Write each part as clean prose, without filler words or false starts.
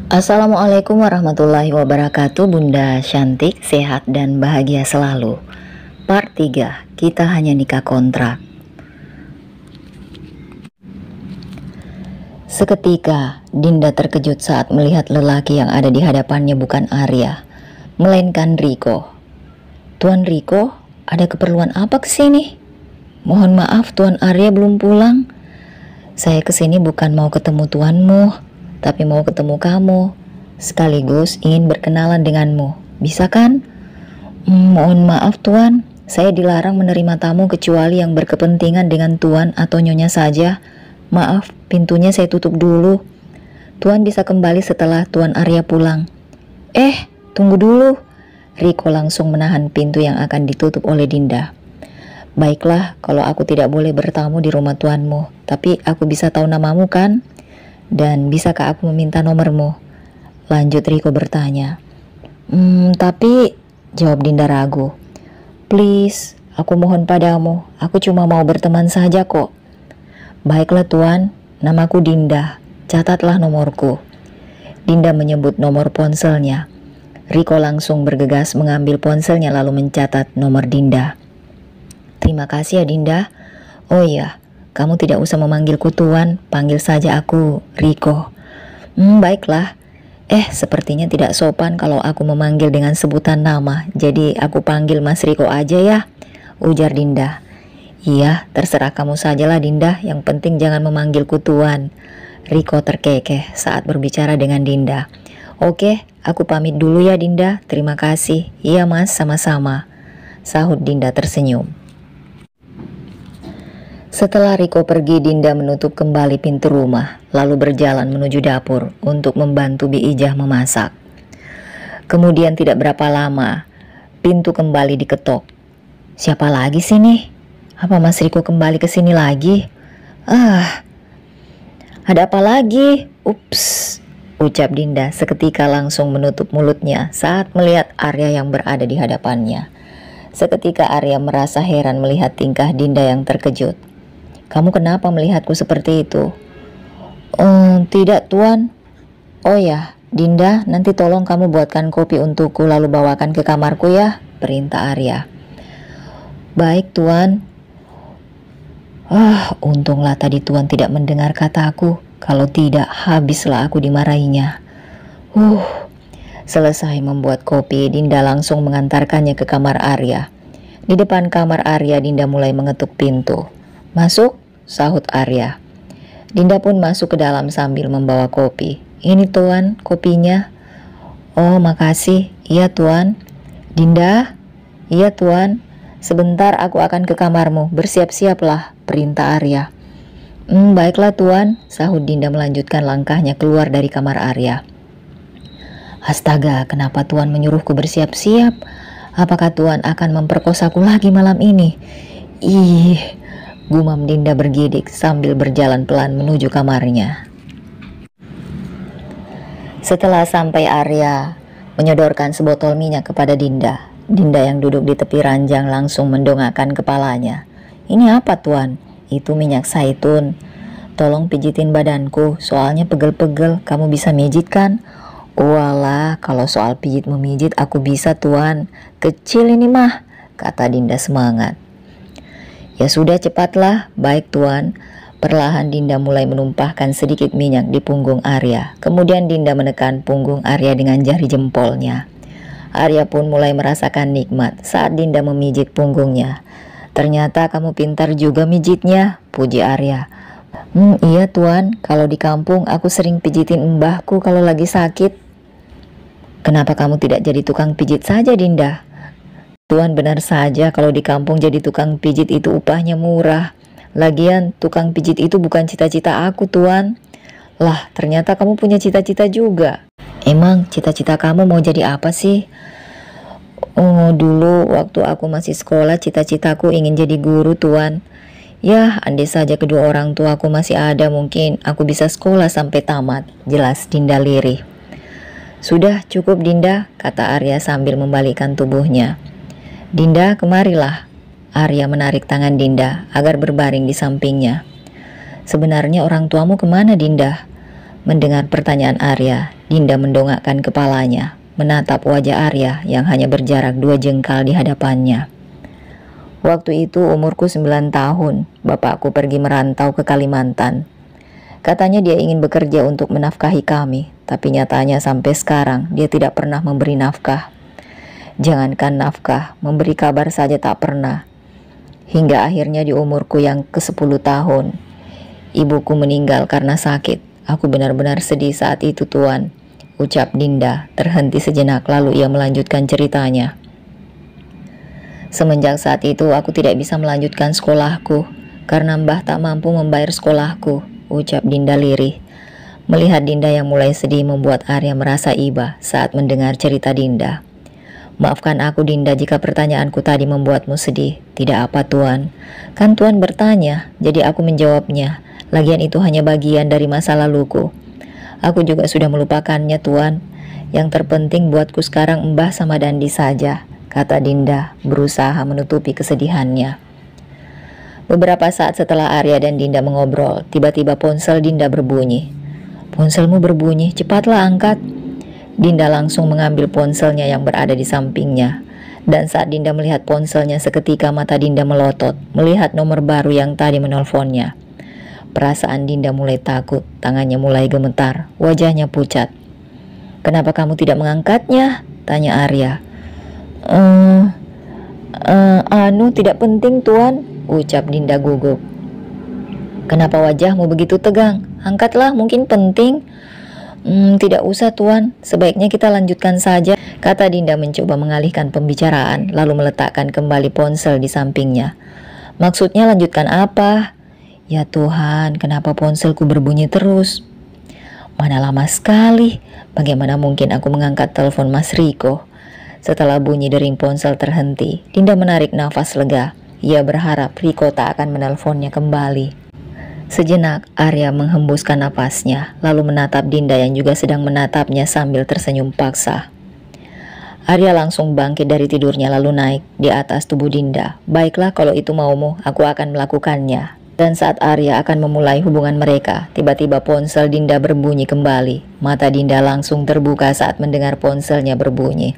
Assalamualaikum warahmatullahi wabarakatuh. Bunda cantik, sehat dan bahagia selalu. Part 3. Kita hanya nikah kontrak. Seketika Dinda terkejut saat melihat lelaki yang ada di hadapannya bukan Arya, melainkan Riko. Tuan Riko, ada keperluan apa kesini? Mohon maaf Tuan Arya belum pulang. Saya kesini bukan mau ketemu tuanmu, tapi mau ketemu kamu, sekaligus ingin berkenalan denganmu. Bisa kan? Mohon maaf Tuan, saya dilarang menerima tamu kecuali yang berkepentingan dengan Tuan atau Nyonya saja. Maaf, pintunya saya tutup dulu. Tuan bisa kembali setelah Tuan Arya pulang. Tunggu dulu. Riko langsung menahan pintu yang akan ditutup oleh Dinda. Baiklah, kalau aku tidak boleh bertamu di rumah tuanmu, tapi aku bisa tahu namamu kan? Dan bisakah aku meminta nomormu? Lanjut Riko bertanya. Tapi, jawab Dinda ragu. Please, aku mohon padamu, aku cuma mau berteman saja kok. Baiklah Tuan, namaku Dinda, catatlah nomorku. Dinda menyebut nomor ponselnya. Riko langsung bergegas mengambil ponselnya lalu mencatat nomor Dinda. Terima kasih ya Dinda. Oh iya, kamu tidak usah memanggilku Tuan, panggil saja aku Riko. Baiklah. Sepertinya tidak sopan kalau aku memanggil dengan sebutan nama, jadi aku panggil Mas Riko aja ya, ujar Dinda. Iya, terserah kamu sajalah Dinda, yang penting jangan memanggilku Tuan. Riko terkekeh saat berbicara dengan Dinda. Oke, aku pamit dulu ya Dinda, terima kasih. Iya Mas, sama-sama, sahut Dinda tersenyum. Setelah Riko pergi, Dinda menutup kembali pintu rumah, lalu berjalan menuju dapur untuk membantu Bi Ijah memasak. Kemudian tidak berapa lama, pintu kembali diketok. Siapa lagi sini? Apa Mas Riko kembali ke sini lagi? Ada apa lagi? Ups, ucap Dinda seketika langsung menutup mulutnya saat melihat Arya yang berada di hadapannya. Seketika Arya merasa heran melihat tingkah Dinda yang terkejut. Kamu kenapa melihatku seperti itu? Tidak Tuan. Oh ya, Dinda, nanti tolong kamu buatkan kopi untukku lalu bawakan ke kamarku ya, perintah Arya. Baik Tuan. Untunglah tadi Tuan tidak mendengar kataku, kalau tidak habislah aku dimarahinya. Selesai membuat kopi, Dinda langsung mengantarkannya ke kamar Arya. Di depan kamar Arya, Dinda mulai mengetuk pintu. Masuk, sahut Arya. Dinda pun masuk ke dalam sambil membawa kopi. Ini Tuan, kopinya. Oh, makasih. Iya Tuan. Dinda? Iya Tuan. Sebentar aku akan ke kamarmu. Bersiap-siaplah, perintah Arya. Baiklah Tuan, sahut Dinda melanjutkan langkahnya keluar dari kamar Arya. Astaga, kenapa Tuan menyuruhku bersiap-siap? Apakah Tuan akan memperkosaku lagi malam ini? Gumam Dinda bergidik sambil berjalan pelan menuju kamarnya. Setelah sampai, Arya menyodorkan sebotol minyak kepada Dinda. Dinda yang duduk di tepi ranjang langsung mendongakkan kepalanya. Ini apa Tuan? Itu minyak zaitun. Tolong pijitin badanku, soalnya pegel-pegel. Kamu bisa mijit kan? Walah, kalau soal pijit memijit aku bisa Tuan. Kecil ini mah, kata Dinda semangat. Ya sudah cepatlah, baik Tuan. Perlahan Dinda mulai menumpahkan sedikit minyak di punggung Arya. Kemudian Dinda menekan punggung Arya dengan jari jempolnya. Arya pun mulai merasakan nikmat saat Dinda memijit punggungnya. Ternyata kamu pintar juga mijitnya, puji Arya. Iya Tuan, kalau di kampung aku sering pijitin mbahku kalau lagi sakit. Kenapa kamu tidak jadi tukang pijit saja Dinda? Tuan benar saja, kalau di kampung jadi tukang pijit itu upahnya murah. Lagian tukang pijit itu bukan cita-cita aku Tuan. Lah, ternyata kamu punya cita-cita juga. Emang cita-cita kamu mau jadi apa sih? Dulu waktu aku masih sekolah cita-citaku ingin jadi guru Tuan. Ya, andai saja kedua orang tuaku masih ada, mungkin aku bisa sekolah sampai tamat, jelas Dinda lirih. Sudah cukup Dinda, kata Arya sambil membalikkan tubuhnya. Dinda, kemarilah. Arya menarik tangan Dinda agar berbaring di sampingnya. Sebenarnya orang tuamu kemana Dinda? Mendengar pertanyaan Arya, Dinda mendongakkan kepalanya, menatap wajah Arya yang hanya berjarak 2 jengkal di hadapannya. Waktu itu umurku 9 tahun, bapakku pergi merantau ke Kalimantan. Katanya dia ingin bekerja untuk menafkahi kami, tapi nyatanya sampai sekarang dia tidak pernah memberi nafkah. Jangankan nafkah, memberi kabar saja tak pernah. Hingga akhirnya di umurku yang ke-10 tahun, ibuku meninggal karena sakit. Aku benar-benar sedih saat itu, Tuan, ucap Dinda, terhenti sejenak lalu ia melanjutkan ceritanya. Semenjak saat itu aku tidak bisa melanjutkan sekolahku karena Mbah tak mampu membayar sekolahku, ucap Dinda lirih. Melihat Dinda yang mulai sedih membuat Arya merasa iba saat mendengar cerita Dinda. Maafkan aku Dinda jika pertanyaanku tadi membuatmu sedih. Tidak apa Tuan, kan Tuan bertanya, jadi aku menjawabnya. Lagian itu hanya bagian dari masa laluku. Aku juga sudah melupakannya Tuan. Yang terpenting buatku sekarang Mbah sama Dandi saja, kata Dinda berusaha menutupi kesedihannya. Beberapa saat setelah Arya dan Dinda mengobrol, tiba-tiba ponsel Dinda berbunyi. Ponselmu berbunyi, cepatlah angkat. Dinda langsung mengambil ponselnya yang berada di sampingnya. Dan saat Dinda melihat ponselnya, seketika mata Dinda melotot, melihat nomor baru yang tadi menelponnya. Perasaan Dinda mulai takut, tangannya mulai gemetar, wajahnya pucat. Kenapa kamu tidak mengangkatnya? Tanya Arya. Tidak penting Tuan, ucap Dinda gugup. Kenapa wajahmu begitu tegang? Angkatlah, mungkin penting. Tidak usah Tuan, sebaiknya kita lanjutkan saja, kata Dinda mencoba mengalihkan pembicaraan, lalu meletakkan kembali ponsel di sampingnya. Maksudnya lanjutkan apa? Ya Tuhan, kenapa ponselku berbunyi terus? Mana lama sekali, bagaimana mungkin aku mengangkat telepon Mas Riko? Setelah bunyi dering ponsel terhenti, Dinda menarik nafas lega. Ia berharap Riko tak akan menelponnya kembali. Sejenak, Arya menghembuskan napasnya, lalu menatap Dinda yang juga sedang menatapnya sambil tersenyum paksa. Arya langsung bangkit dari tidurnya lalu naik di atas tubuh Dinda. Baiklah kalau itu maumu, aku akan melakukannya. Dan saat Arya akan memulai hubungan mereka, tiba-tiba ponsel Dinda berbunyi kembali. Mata Dinda langsung terbuka saat mendengar ponselnya berbunyi.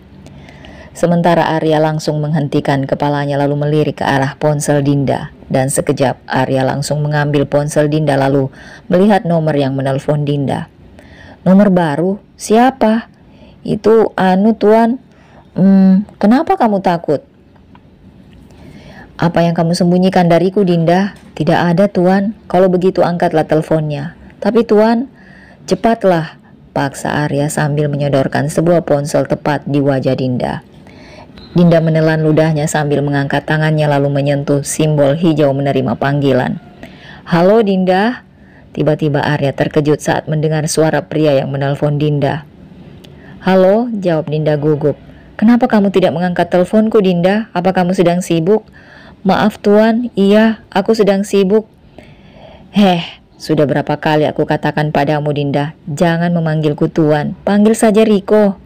Sementara Arya langsung menghentikan kepalanya lalu melirik ke arah ponsel Dinda. Dan sekejap Arya langsung mengambil ponsel Dinda lalu melihat nomor yang menelpon Dinda. Nomor baru? Siapa? Itu Tuan. Kenapa kamu takut? Apa yang kamu sembunyikan dariku Dinda? Tidak ada Tuan. Kalau begitu angkatlah teleponnya. Tapi Tuan, cepatlah, paksa Arya sambil menyodorkan sebuah ponsel tepat di wajah Dinda. Dinda menelan ludahnya sambil mengangkat tangannya lalu menyentuh simbol hijau menerima panggilan. Halo Dinda. Tiba-tiba Arya terkejut saat mendengar suara pria yang menelpon Dinda. Halo, jawab Dinda gugup. Kenapa kamu tidak mengangkat teleponku Dinda? Apa kamu sedang sibuk? Maaf Tuan, iya, aku sedang sibuk. Sudah berapa kali aku katakan padamu Dinda, jangan memanggilku Tuan, panggil saja Riko.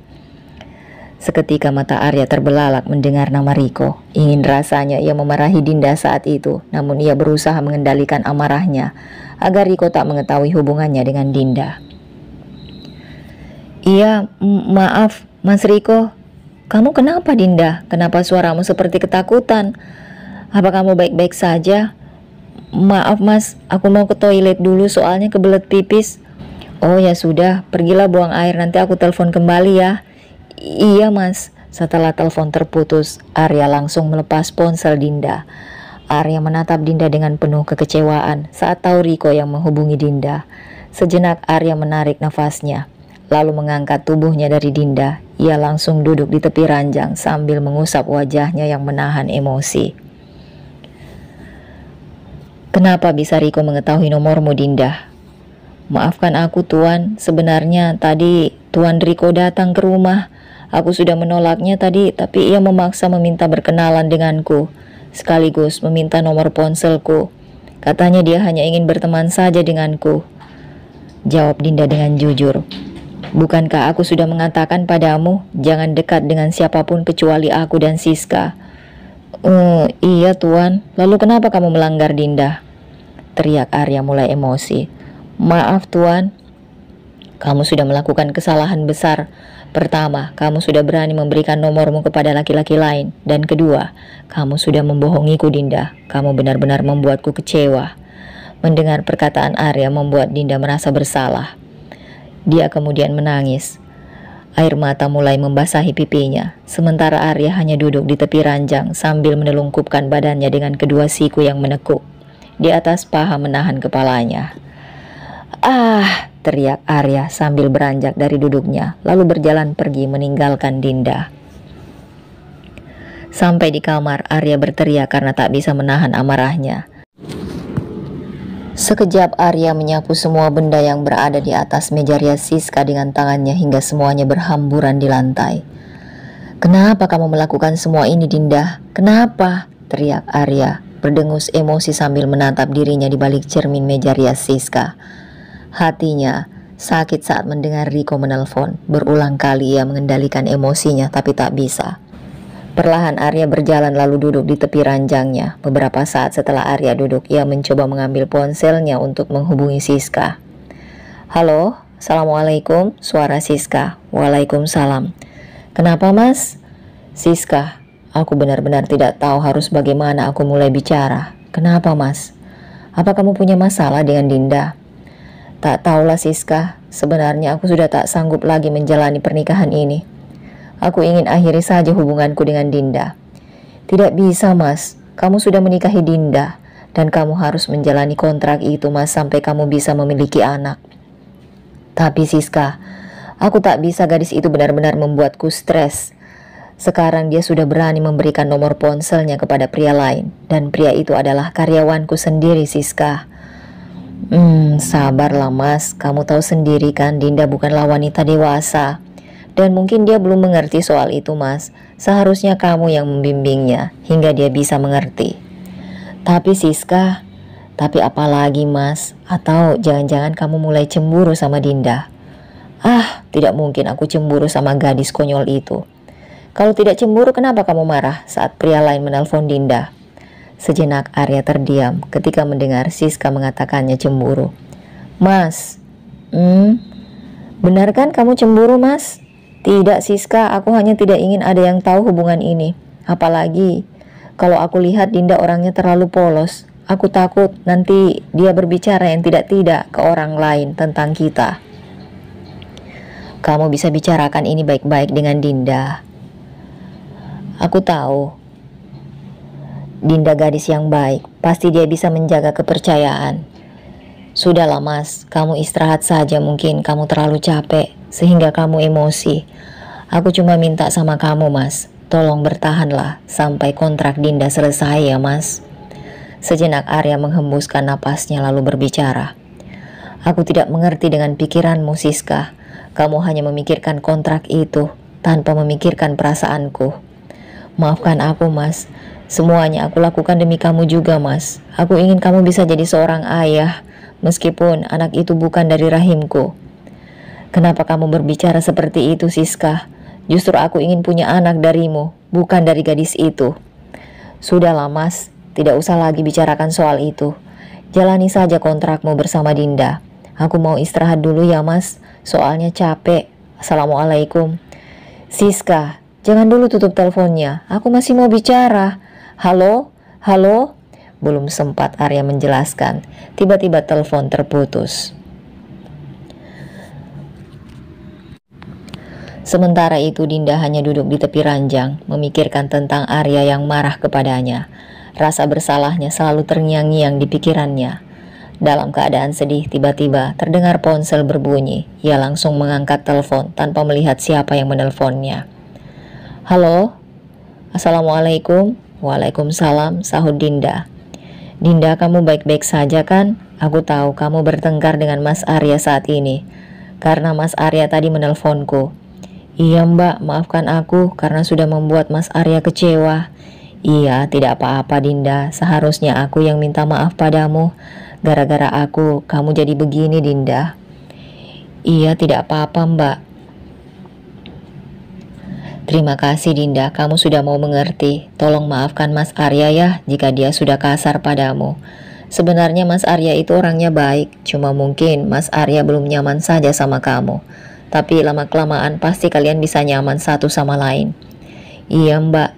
Seketika mata Arya terbelalak mendengar nama Riko. Ingin rasanya ia memarahi Dinda saat itu, namun ia berusaha mengendalikan amarahnya agar Riko tak mengetahui hubungannya dengan Dinda. Iya, maaf Mas Riko. Kamu kenapa Dinda? Kenapa suaramu seperti ketakutan? Apa kamu baik-baik saja? Maaf Mas, aku mau ke toilet dulu soalnya kebelet pipis. Oh ya sudah, pergilah buang air, nanti aku telepon kembali ya. Iya Mas. Setelah telepon terputus, Arya langsung melepas ponsel Dinda. Arya menatap Dinda dengan penuh kekecewaan saat tahu Riko yang menghubungi Dinda. Sejenak Arya menarik nafasnya, lalu mengangkat tubuhnya dari Dinda. Ia langsung duduk di tepi ranjang sambil mengusap wajahnya yang menahan emosi. Kenapa bisa Riko mengetahui nomormu Dinda? Maafkan aku Tuan, sebenarnya tadi Tuan Riko datang ke rumah. Aku sudah menolaknya tadi, tapi ia memaksa meminta berkenalan denganku, sekaligus meminta nomor ponselku. Katanya dia hanya ingin berteman saja denganku. Jawab Dinda dengan jujur. Bukankah aku sudah mengatakan padamu, jangan dekat dengan siapapun kecuali aku dan Siska? Iya Tuan, lalu kenapa kamu melanggar Dinda? Teriak Arya mulai emosi. Maaf Tuan. Kamu sudah melakukan kesalahan besar. Pertama, kamu sudah berani memberikan nomormu kepada laki-laki lain. Dan kedua, kamu sudah membohongiku, Dinda. Kamu benar-benar membuatku kecewa. Mendengar perkataan Arya membuat Dinda merasa bersalah. Dia kemudian menangis. Air mata mulai membasahi pipinya, sementara Arya hanya duduk di tepi ranjang sambil menelungkupkan badannya dengan kedua siku yang menekuk. Di atas paha menahan kepalanya. "Ah!" teriak Arya sambil beranjak dari duduknya, lalu berjalan pergi meninggalkan Dinda. Sampai di kamar, Arya berteriak karena tak bisa menahan amarahnya. Sekejap Arya menyapu semua benda yang berada di atas meja rias Siska dengan tangannya hingga semuanya berhamburan di lantai. "Kenapa kamu melakukan semua ini, Dinda? Kenapa?" teriak Arya, berdengus emosi sambil menatap dirinya di balik cermin meja rias Siska. Hatinya sakit saat mendengar Riko menelpon. Berulang kali ia mengendalikan emosinya tapi tak bisa. Perlahan Arya berjalan lalu duduk di tepi ranjangnya. Beberapa saat setelah Arya duduk, ia mencoba mengambil ponselnya untuk menghubungi Siska. "Halo, Assalamualaikum," suara Siska. "Waalaikumsalam." "Kenapa, Mas?" "Siska, aku benar-benar tidak tahu harus bagaimana aku mulai bicara." "Kenapa, Mas? Apa kamu punya masalah dengan Dinda?" "Tak tahulah, Siska. Sebenarnya aku sudah tak sanggup lagi menjalani pernikahan ini. Aku ingin akhiri saja hubunganku dengan Dinda." "Tidak bisa, Mas. Kamu sudah menikahi Dinda dan kamu harus menjalani kontrak itu, Mas, sampai kamu bisa memiliki anak." "Tapi Siska, aku tak bisa. Gadis itu benar-benar membuatku stres. Sekarang dia sudah berani memberikan nomor ponselnya kepada pria lain, dan pria itu adalah karyawanku sendiri, Siska." Sabarlah, Mas. Kamu tahu sendiri kan Dinda bukanlah wanita dewasa. Dan mungkin dia belum mengerti soal itu, Mas. Seharusnya kamu yang membimbingnya hingga dia bisa mengerti." "Tapi Siska, tapi apalagi, Mas? Atau jangan-jangan kamu mulai cemburu sama Dinda?" "Ah, tidak mungkin aku cemburu sama gadis konyol itu." "Kalau tidak cemburu, kenapa kamu marah saat pria lain menelpon Dinda?" Sejenak Arya terdiam ketika mendengar Siska mengatakannya cemburu. "Mas, benar kan kamu cemburu, Mas?" "Tidak, Siska, aku hanya tidak ingin ada yang tahu hubungan ini. Apalagi kalau aku lihat Dinda orangnya terlalu polos. Aku takut nanti dia berbicara yang tidak-tidak ke orang lain tentang kita." "Kamu bisa bicarakan ini baik-baik dengan Dinda. Aku tahu Dinda gadis yang baik. Pasti dia bisa menjaga kepercayaan." "Sudahlah, Mas, kamu istirahat saja. Mungkin kamu terlalu capek sehingga kamu emosi. Aku cuma minta sama kamu, Mas, tolong bertahanlah sampai kontrak Dinda selesai ya, Mas." Sejenak Arya menghembuskan napasnya lalu berbicara. "Aku tidak mengerti dengan pikiranmu, Siska. Kamu hanya memikirkan kontrak itu tanpa memikirkan perasaanku. Maafkan aku, Mas. Semuanya aku lakukan demi kamu juga, Mas. Aku ingin kamu bisa jadi seorang ayah, meskipun anak itu bukan dari rahimku." "Kenapa kamu berbicara seperti itu, Siska? Justru aku ingin punya anak darimu, bukan dari gadis itu." "Sudahlah, Mas, tidak usah lagi bicarakan soal itu. Jalani saja kontrakmu bersama Dinda. Aku mau istirahat dulu ya, Mas, soalnya capek. Assalamualaikum." "Siska, jangan dulu tutup teleponnya. Aku masih mau bicara. Halo? Halo?" Belum sempat Arya menjelaskan, tiba-tiba telepon terputus. Sementara itu Dinda hanya duduk di tepi ranjang, memikirkan tentang Arya yang marah kepadanya. Rasa bersalahnya selalu terngiang-ngiang di pikirannya. Dalam keadaan sedih, tiba-tiba terdengar ponsel berbunyi. Ia langsung mengangkat telepon tanpa melihat siapa yang menelponnya. "Halo? Assalamualaikum." "Waalaikumsalam," sahut Dinda. "Dinda, kamu baik-baik saja kan? Aku tahu kamu bertengkar dengan Mas Arya saat ini, karena Mas Arya tadi menelponku." "Iya, Mbak, maafkan aku karena sudah membuat Mas Arya kecewa." "Iya, tidak apa-apa, Dinda. Seharusnya aku yang minta maaf padamu. Gara-gara aku, kamu jadi begini, Dinda." "Iya, tidak apa-apa, Mbak." "Terima kasih, Dinda. Kamu sudah mau mengerti. Tolong maafkan Mas Arya ya jika dia sudah kasar padamu. Sebenarnya Mas Arya itu orangnya baik, cuma mungkin Mas Arya belum nyaman saja sama kamu. Tapi lama-kelamaan pasti kalian bisa nyaman satu sama lain. Iya Mbak.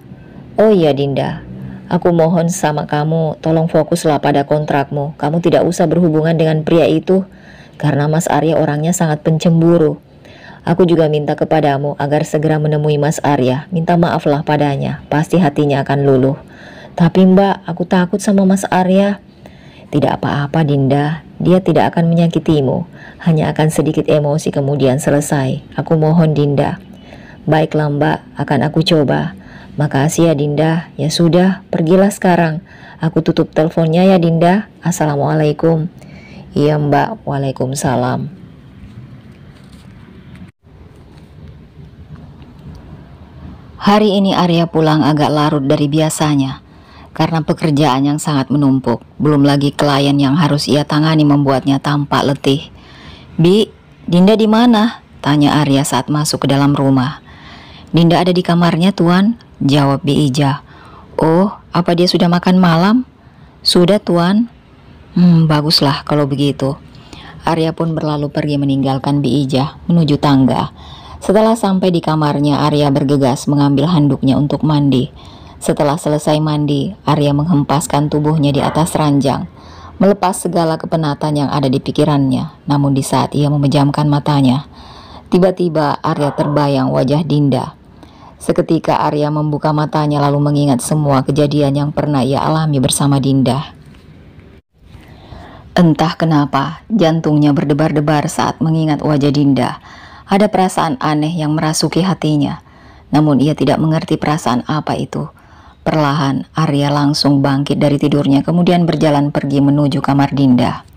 Oh iya Dinda, aku mohon sama kamu, tolong fokuslah pada kontrakmu. Kamu tidak usah berhubungan dengan pria itu, karena Mas Arya orangnya sangat pencemburu. Aku juga minta kepadamu agar segera menemui Mas Arya. Minta maaflah padanya, pasti hatinya akan luluh. Tapi Mbak, aku takut sama Mas Arya. Tidak apa-apa Dinda, dia tidak akan menyakitimu, hanya akan sedikit emosi kemudian selesai. Aku mohon Dinda. Baiklah Mbak, akan aku coba. Makasih ya Dinda. Ya sudah, pergilah sekarang. Aku tutup teleponnya ya Dinda. Assalamualaikum. Iya Mbak, waalaikumsalam. Hari ini Arya pulang agak larut dari biasanya karena pekerjaan yang sangat menumpuk. Belum lagi klien yang harus ia tangani membuatnya tampak letih. Bi, Dinda di mana? Tanya Arya saat masuk ke dalam rumah. Dinda ada di kamarnya Tuan, jawab Bi Ija. Oh, apa dia sudah makan malam? Sudah Tuan. Baguslah kalau begitu. Arya pun berlalu pergi meninggalkan Bi Ija menuju tangga. Setelah sampai di kamarnya, Arya bergegas mengambil handuknya untuk mandi. Setelah selesai mandi, Arya menghempaskan tubuhnya di atas ranjang, melepas segala kepenatan yang ada di pikirannya. Namun di saat ia memejamkan matanya, tiba-tiba Arya terbayang wajah Dinda. Seketika Arya membuka matanya lalu mengingat semua kejadian yang pernah ia alami bersama Dinda. Entah kenapa, jantungnya berdebar-debar saat mengingat wajah Dinda. Ada perasaan aneh yang merasuki hatinya, namun ia tidak mengerti perasaan apa itu. Perlahan, Arya langsung bangkit dari tidurnya kemudian berjalan pergi menuju kamar Dinda.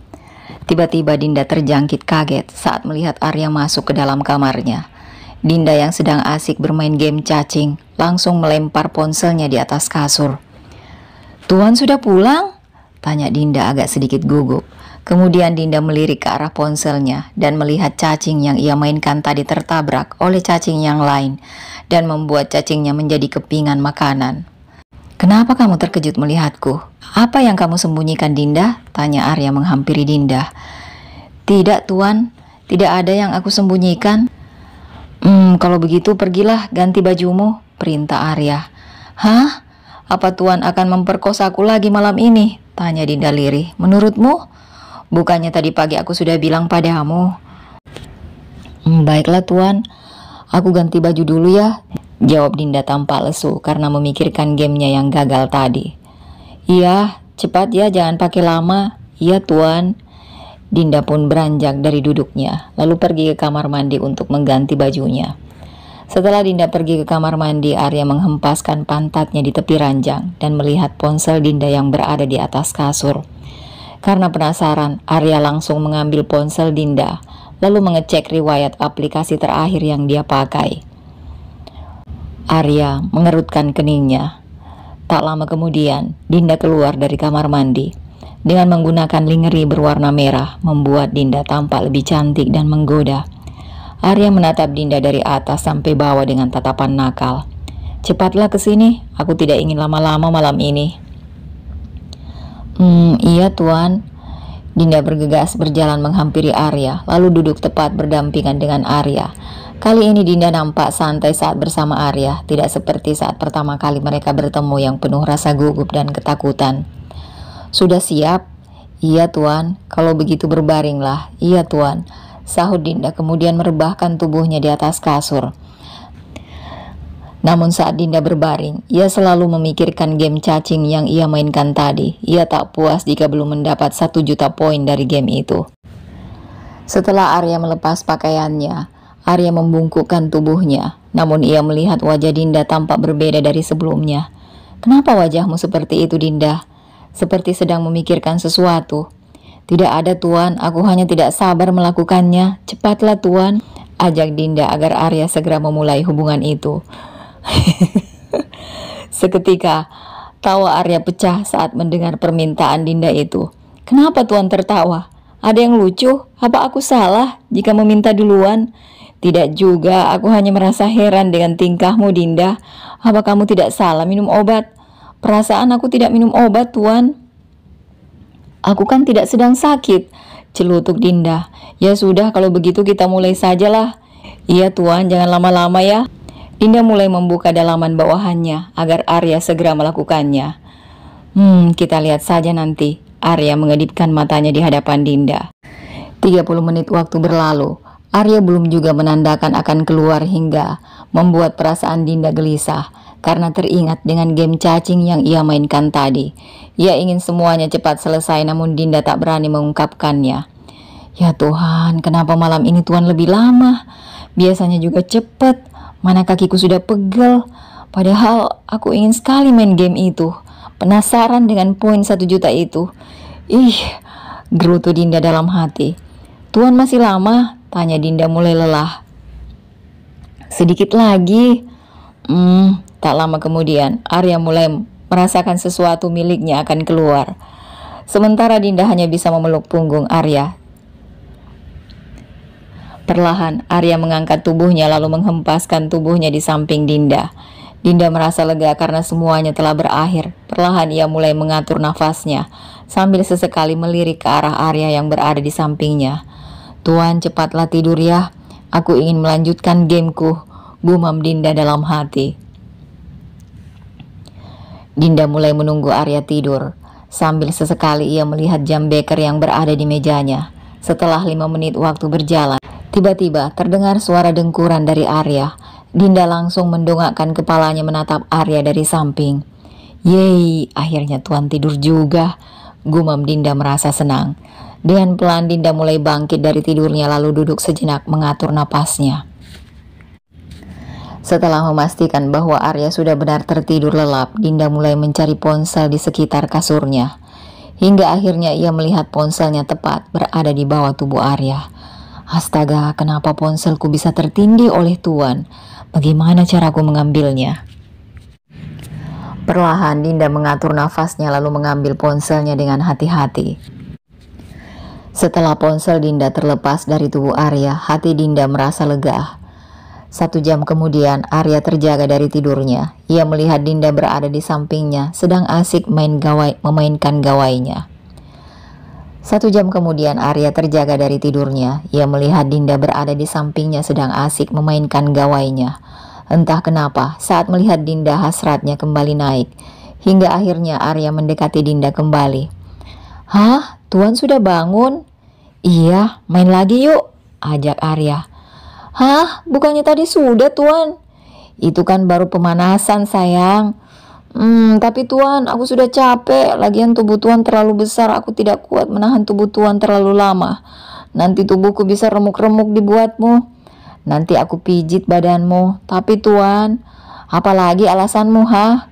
Tiba-tiba Dinda terjangkit kaget saat melihat Arya masuk ke dalam kamarnya. Dinda yang sedang asik bermain game cacing langsung melempar ponselnya di atas kasur. Tuan sudah pulang? Tanya Dinda agak sedikit gugup. Kemudian Dinda melirik ke arah ponselnya dan melihat cacing yang ia mainkan tadi tertabrak oleh cacing yang lain dan membuat cacingnya menjadi kepingan makanan. Kenapa kamu terkejut melihatku? Apa yang kamu sembunyikan Dinda? Tanya Arya menghampiri Dinda. Tidak Tuan, tidak ada yang aku sembunyikan. Kalau begitu pergilah ganti bajumu, perintah Arya. Hah? Apa Tuan akan memperkosaku lagi malam ini? Tanya Dinda lirih. Menurutmu? Bukannya tadi pagi aku sudah bilang padamu. Baiklah Tuan, aku ganti baju dulu ya, jawab Dinda tanpa lesu karena memikirkan gamenya yang gagal tadi. Iya, cepat ya, jangan pakai lama. Iya Tuan. Dinda pun beranjak dari duduknya, lalu pergi ke kamar mandi untuk mengganti bajunya. Setelah Dinda pergi ke kamar mandi, Arya menghempaskan pantatnya di tepi ranjang dan melihat ponsel Dinda yang berada di atas kasur. Karena penasaran, Arya langsung mengambil ponsel Dinda, lalu mengecek riwayat aplikasi terakhir yang dia pakai. Arya mengerutkan keningnya. Tak lama kemudian, Dinda keluar dari kamar mandi. Dengan menggunakan lingerie berwarna merah, membuat Dinda tampak lebih cantik dan menggoda. Arya menatap Dinda dari atas sampai bawah dengan tatapan nakal. Cepatlah ke sini, aku tidak ingin lama-lama malam ini. Iya Tuan. Dinda bergegas berjalan menghampiri Arya, lalu duduk tepat berdampingan dengan Arya. Kali ini Dinda nampak santai saat bersama Arya, tidak seperti saat pertama kali mereka bertemu yang penuh rasa gugup dan ketakutan. Sudah siap? Iya Tuan, kalau begitu berbaringlah. Iya Tuan, sahut Dinda kemudian merebahkan tubuhnya di atas kasur. Namun saat Dinda berbaring, ia selalu memikirkan game cacing yang ia mainkan tadi. Ia tak puas jika belum mendapat 1 juta poin dari game itu. Setelah Arya melepas pakaiannya, Arya membungkukkan tubuhnya. Namun ia melihat wajah Dinda tampak berbeda dari sebelumnya. Kenapa wajahmu seperti itu Dinda? Seperti sedang memikirkan sesuatu. Tidak ada Tuan, aku hanya tidak sabar melakukannya. Cepatlah Tuan, ajak Dinda agar Arya segera memulai hubungan itu. Seketika tawa Arya pecah saat mendengar permintaan Dinda itu. Kenapa Tuan tertawa? Ada yang lucu? Apa aku salah jika meminta duluan? Tidak juga, aku hanya merasa heran dengan tingkahmu Dinda. Apa kamu tidak salah minum obat? Perasaan aku tidak minum obat Tuan. Aku kan tidak sedang sakit, celutuk Dinda. Ya sudah, kalau begitu kita mulai sajalah. Iya Tuan, jangan lama-lama ya. Dinda mulai membuka dalaman bawahannya agar Arya segera melakukannya. Kita lihat saja nanti. Arya mengedipkan matanya di hadapan Dinda. 30 menit waktu berlalu. Arya belum juga menandakan akan keluar hingga membuat perasaan Dinda gelisah karena teringat dengan game cacing yang ia mainkan tadi. Ia ingin semuanya cepat selesai, namun Dinda tak berani mengungkapkannya. Ya Tuhan, kenapa malam ini Tuhan lebih lama? Biasanya juga cepat. Mana kakiku sudah pegel. Padahal aku ingin sekali main game itu. Penasaran dengan poin 1 juta itu. Gerutu Dinda dalam hati. Tuhan masih lama? Tanya Dinda mulai lelah. Sedikit lagi. Tak lama kemudian Arya mulai merasakan sesuatu miliknya akan keluar. Sementara Dinda hanya bisa memeluk punggung Arya. Perlahan Arya mengangkat tubuhnya lalu menghempaskan tubuhnya di samping Dinda. Dinda merasa lega karena semuanya telah berakhir. Perlahan ia mulai mengatur nafasnya sambil sesekali melirik ke arah Arya yang berada di sampingnya. Tuan, cepatlah tidur ya. Aku ingin melanjutkan gameku, gumam Dinda dalam hati. Dinda mulai menunggu Arya tidur. Sambil sesekali ia melihat jam beker yang berada di mejanya. Setelah 5 menit waktu berjalan, tiba-tiba terdengar suara dengkuran dari Arya. Dinda langsung mendongakkan kepalanya menatap Arya dari samping. Yeay, akhirnya Tuan tidur juga, gumam Dinda merasa senang. Dengan pelan Dinda mulai bangkit dari tidurnya lalu duduk sejenak mengatur napasnya. Setelah memastikan bahwa Arya sudah benar tertidur lelap, Dinda mulai mencari ponsel di sekitar kasurnya. Hingga akhirnya ia melihat ponselnya tepat berada di bawah tubuh Arya. Astaga, kenapa ponselku bisa tertindih oleh Tuan? Bagaimana caraku mengambilnya? Perlahan Dinda mengatur nafasnya lalu mengambil ponselnya dengan hati-hati. Setelah ponsel Dinda terlepas dari tubuh Arya, hati Dinda merasa lega. 1 jam kemudian Arya terjaga dari tidurnya. Ia melihat Dinda berada di sampingnya sedang asik memainkan gawainya. 1 jam kemudian Arya terjaga dari tidurnya. Ia melihat Dinda berada di sampingnya sedang asik memainkan gawainya. Entah kenapa saat melihat Dinda hasratnya kembali naik. Hingga akhirnya Arya mendekati Dinda kembali. Hah? Tuan sudah bangun? Iya, main lagi yuk, ajak Arya. Hah? Bukannya tadi sudah Tuan? Itu kan baru pemanasan sayang. Tapi Tuan, aku sudah capek. Lagian tubuh Tuan terlalu besar. Aku tidak kuat menahan tubuh Tuan terlalu lama. Nanti tubuhku bisa remuk-remuk dibuatmu. Nanti aku pijit badanmu. Tapi Tuan, apalagi alasanmu, ha?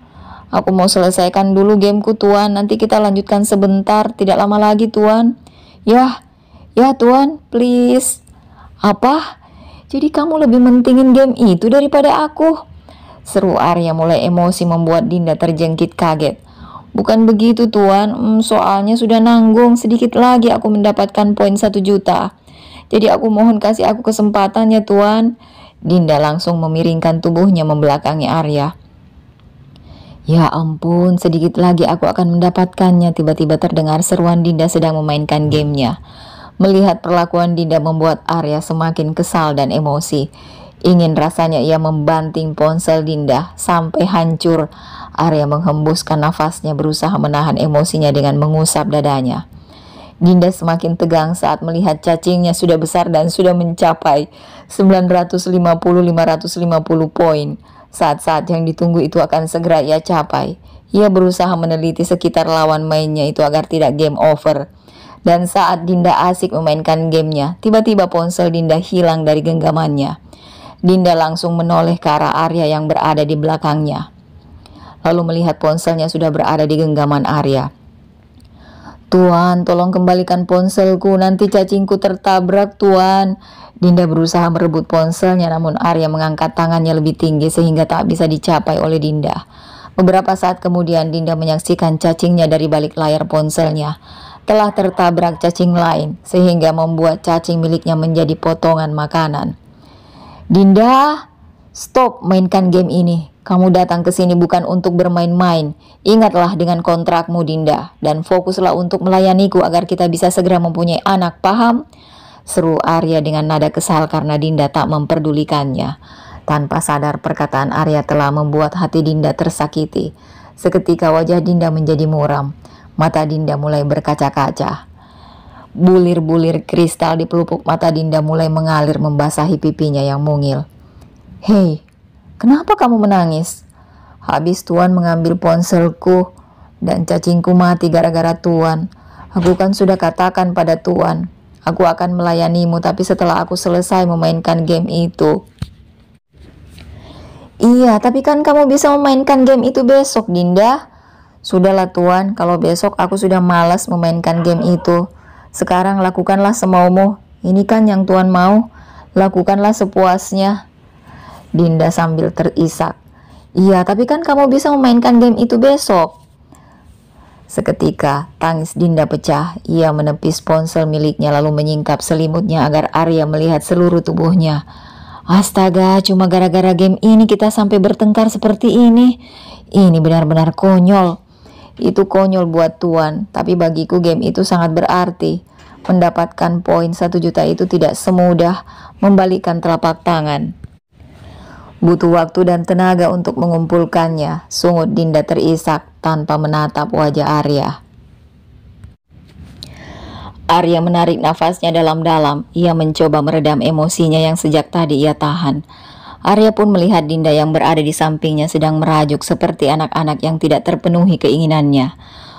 Aku mau selesaikan dulu gameku Tuan. Nanti kita lanjutkan sebentar. Tidak lama lagi Tuan. Ya Tuan, please. Apa? Jadi kamu lebih mentingin game itu daripada aku? Seru Arya mulai emosi membuat Dinda terjengkit kaget. Bukan begitu Tuan, soalnya sudah nanggung, sedikit lagi aku mendapatkan poin 1 juta. Jadi aku mohon kasih aku kesempatan ya Tuan. Dinda langsung memiringkan tubuhnya membelakangi Arya. Ya ampun, sedikit lagi aku akan mendapatkannya. Tiba-tiba terdengar seruan Dinda sedang memainkan gamenya. Melihat perlakuan Dinda membuat Arya semakin kesal dan emosi. Ingin rasanya ia membanting ponsel Dinda sampai hancur. Arya menghembuskan nafasnya berusaha menahan emosinya dengan mengusap dadanya. Dinda semakin tegang saat melihat cacingnya sudah besar dan sudah mencapai 950-550 poin. Saat-saat yang ditunggu itu akan segera ia capai. Ia berusaha meneliti sekitar lawan mainnya itu agar tidak game over. Dan saat Dinda asik memainkan gamenya, tiba-tiba ponsel Dinda hilang dari genggamannya. Dinda langsung menoleh ke arah Arya yang berada di belakangnya. Lalu melihat ponselnya sudah berada di genggaman Arya. Tuan, tolong kembalikan ponselku, nanti cacingku tertabrak Tuan. Dinda berusaha merebut ponselnya namun Arya mengangkat tangannya lebih tinggi sehingga tak bisa dicapai oleh Dinda. Beberapa saat kemudian Dinda menyaksikan cacingnya dari balik layar ponselnya telah tertabrak cacing lain sehingga membuat cacing miliknya menjadi potongan makanan. Dinda, stop mainkan game ini. Kamu datang ke sini bukan untuk bermain-main. Ingatlah dengan kontrakmu, Dinda, dan fokuslah untuk melayaniku agar kita bisa segera mempunyai anak, paham? Seru Arya dengan nada kesal karena Dinda tak memperdulikannya. Tanpa sadar perkataan Arya telah membuat hati Dinda tersakiti. Seketika wajah Dinda menjadi muram. Mata Dinda mulai berkaca-kaca. Bulir-bulir kristal di pelupuk mata Dinda mulai mengalir membasahi pipinya yang mungil. Hei, kenapa kamu menangis? Habis Tuan mengambil ponselku dan cacingku mati gara-gara Tuan. Aku kan sudah katakan pada Tuan, aku akan melayanimu, tapi setelah aku selesai memainkan game itu. Iya, tapi kan kamu bisa memainkan game itu besok, Dinda. Sudahlah Tuan, kalau besok aku sudah malas memainkan game itu. Sekarang lakukanlah semaumu. Ini kan yang Tuan mau. Lakukanlah sepuasnya. Dinda sambil terisak. Iya, tapi kan kamu bisa memainkan game itu besok. Seketika tangis Dinda pecah. Ia menepis ponsel miliknya lalu menyingkap selimutnya agar Arya melihat seluruh tubuhnya. Astaga, cuma gara-gara game ini kita sampai bertengkar seperti ini. Ini benar-benar konyol. Itu konyol buat Tuan, tapi bagiku game itu sangat berarti. Mendapatkan poin 1 juta itu tidak semudah membalikkan telapak tangan. Butuh waktu dan tenaga untuk mengumpulkannya, sungut Dinda terisak tanpa menatap wajah Arya. Arya menarik nafasnya dalam-dalam. Ia mencoba meredam emosinya yang sejak tadi ia tahan. Arya pun melihat Dinda yang berada di sampingnya sedang merajuk seperti anak-anak yang tidak terpenuhi keinginannya.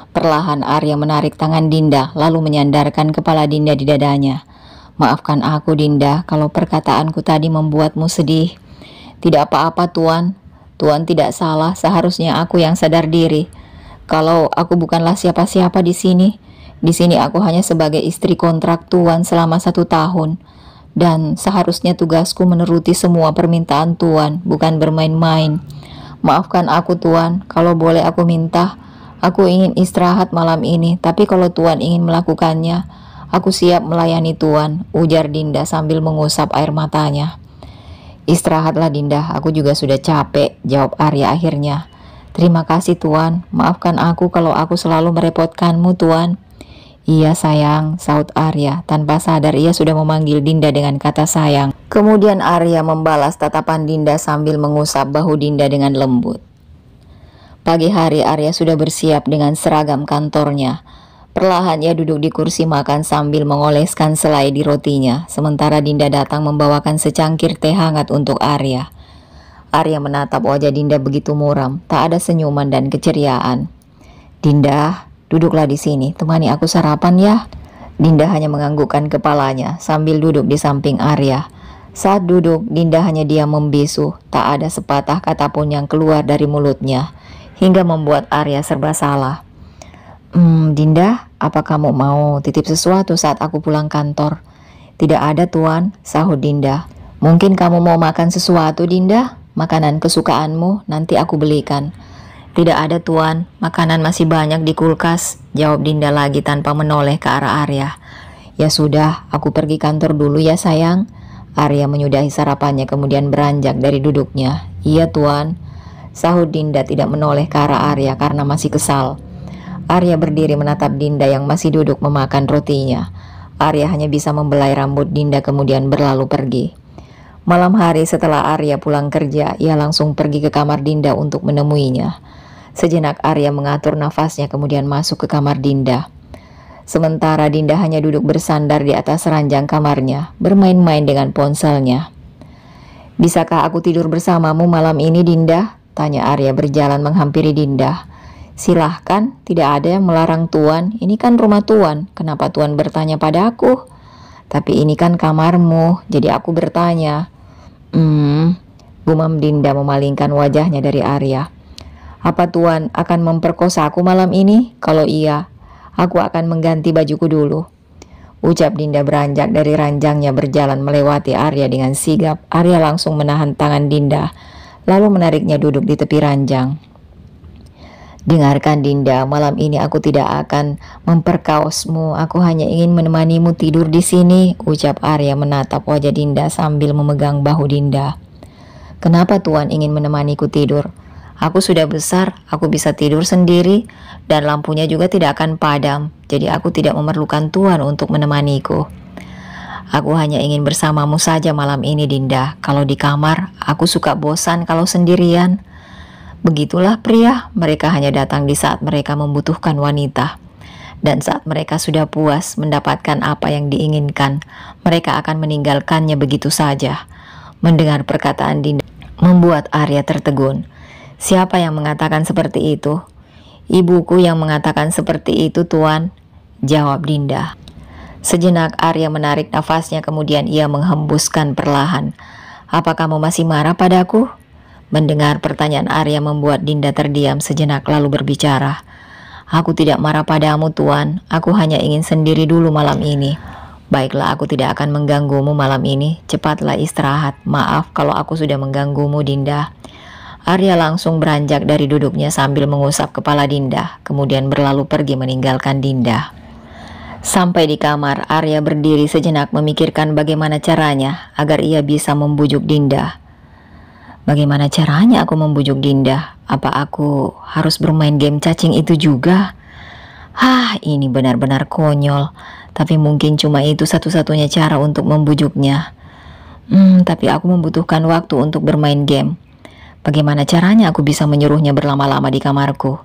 Perlahan Arya menarik tangan Dinda lalu menyandarkan kepala Dinda di dadanya. Maafkan aku Dinda kalau perkataanku tadi membuatmu sedih. Tidak apa-apa Tuan. Tuan tidak salah, seharusnya aku yang sadar diri. Kalau aku bukanlah siapa-siapa di sini. Di sini aku hanya sebagai istri kontrak Tuan selama 1 tahun. Dan seharusnya tugasku menuruti semua permintaan Tuan, bukan bermain-main. Maafkan aku Tuan, kalau boleh aku minta. Aku ingin istirahat malam ini, tapi kalau Tuan ingin melakukannya, aku siap melayani Tuan, ujar Dinda sambil mengusap air matanya. Istirahatlah Dinda, aku juga sudah capek, jawab Arya akhirnya. Terima kasih Tuan, maafkan aku kalau aku selalu merepotkanmu Tuan. Iya sayang, sahut Arya. Tanpa sadar ia sudah memanggil Dinda dengan kata sayang. Kemudian Arya membalas tatapan Dinda sambil mengusap bahu Dinda dengan lembut. Pagi hari Arya sudah bersiap dengan seragam kantornya. Perlahan ia duduk di kursi makan sambil mengoleskan selai di rotinya, sementara Dinda datang membawakan secangkir teh hangat untuk Arya. Arya menatap wajah Dinda begitu muram, tak ada senyuman dan keceriaan. Dinda, duduklah di sini, temani aku sarapan ya. Dinda hanya menganggukkan kepalanya sambil duduk di samping Arya. Saat duduk, Dinda hanya diam membisu, tak ada sepatah kata pun yang keluar dari mulutnya, hingga membuat Arya serba salah. Dinda, apa kamu mau titip sesuatu saat aku pulang kantor? Tidak ada Tuan, sahut Dinda. Mungkin kamu mau makan sesuatu Dinda? Makanan kesukaanmu, nanti aku belikan. Tidak ada Tuan, makanan masih banyak di kulkas, jawab Dinda lagi tanpa menoleh ke arah Arya. Ya sudah, aku pergi kantor dulu ya sayang. Arya menyudahi sarapannya kemudian beranjak dari duduknya. Iya Tuan, sahut Dinda tidak menoleh ke arah Arya karena masih kesal. Arya berdiri menatap Dinda yang masih duduk memakan rotinya. Arya hanya bisa membelai rambut Dinda kemudian berlalu pergi. Malam hari setelah Arya pulang kerja, ia langsung pergi ke kamar Dinda untuk menemuinya. Sejenak Arya mengatur nafasnya kemudian masuk ke kamar Dinda. Sementara Dinda hanya duduk bersandar di atas ranjang kamarnya, bermain-main dengan ponselnya. Bisakah aku tidur bersamamu malam ini Dinda? Tanya Arya berjalan menghampiri Dinda. Silahkan, tidak ada yang melarang Tuan. Ini kan rumah Tuan, kenapa Tuan bertanya pada aku? Tapi ini kan kamarmu, jadi aku bertanya. Gumam Dinda memalingkan wajahnya dari Arya. Apa Tuan akan memperkosa aku malam ini? Kalau iya, aku akan mengganti bajuku dulu. Ucap Dinda beranjak dari ranjangnya berjalan melewati Arya dengan sigap. Arya langsung menahan tangan Dinda, lalu menariknya duduk di tepi ranjang. Dengarkan Dinda, malam ini aku tidak akan memperkaosmu. Aku hanya ingin menemanimu tidur di sini, ucap Arya menatap wajah Dinda sambil memegang bahu Dinda. Kenapa Tuan ingin menemaniku tidur? Aku sudah besar, aku bisa tidur sendiri, dan lampunya juga tidak akan padam, jadi aku tidak memerlukan Tuan untuk menemaniku. Aku hanya ingin bersamamu saja malam ini, Dinda. Kalau di kamar, aku suka bosan kalau sendirian. Begitulah pria, mereka hanya datang di saat mereka membutuhkan wanita. Dan saat mereka sudah puas mendapatkan apa yang diinginkan, mereka akan meninggalkannya begitu saja. Mendengar perkataan Dinda membuat Arya tertegun. Siapa yang mengatakan seperti itu? Ibuku yang mengatakan seperti itu, Tuan, jawab Dinda. Sejenak Arya menarik nafasnya, kemudian ia menghembuskan perlahan. Apa kamu masih marah padaku? Mendengar pertanyaan Arya membuat Dinda terdiam sejenak lalu berbicara. Aku tidak marah padamu, Tuan. Aku hanya ingin sendiri dulu malam ini. Baiklah, aku tidak akan mengganggumu malam ini. Cepatlah istirahat. Maaf kalau aku sudah mengganggumu, Dinda. Arya langsung beranjak dari duduknya sambil mengusap kepala Dinda, kemudian berlalu pergi meninggalkan Dinda. Sampai di kamar, Arya berdiri sejenak memikirkan bagaimana caranya agar ia bisa membujuk Dinda. Bagaimana caranya aku membujuk Dinda? Apa aku harus bermain game cacing itu juga? Ini benar-benar konyol. Tapi mungkin cuma itu satu-satunya cara untuk membujuknya. Tapi aku membutuhkan waktu untuk bermain game. Bagaimana caranya aku bisa menyuruhnya berlama-lama di kamarku?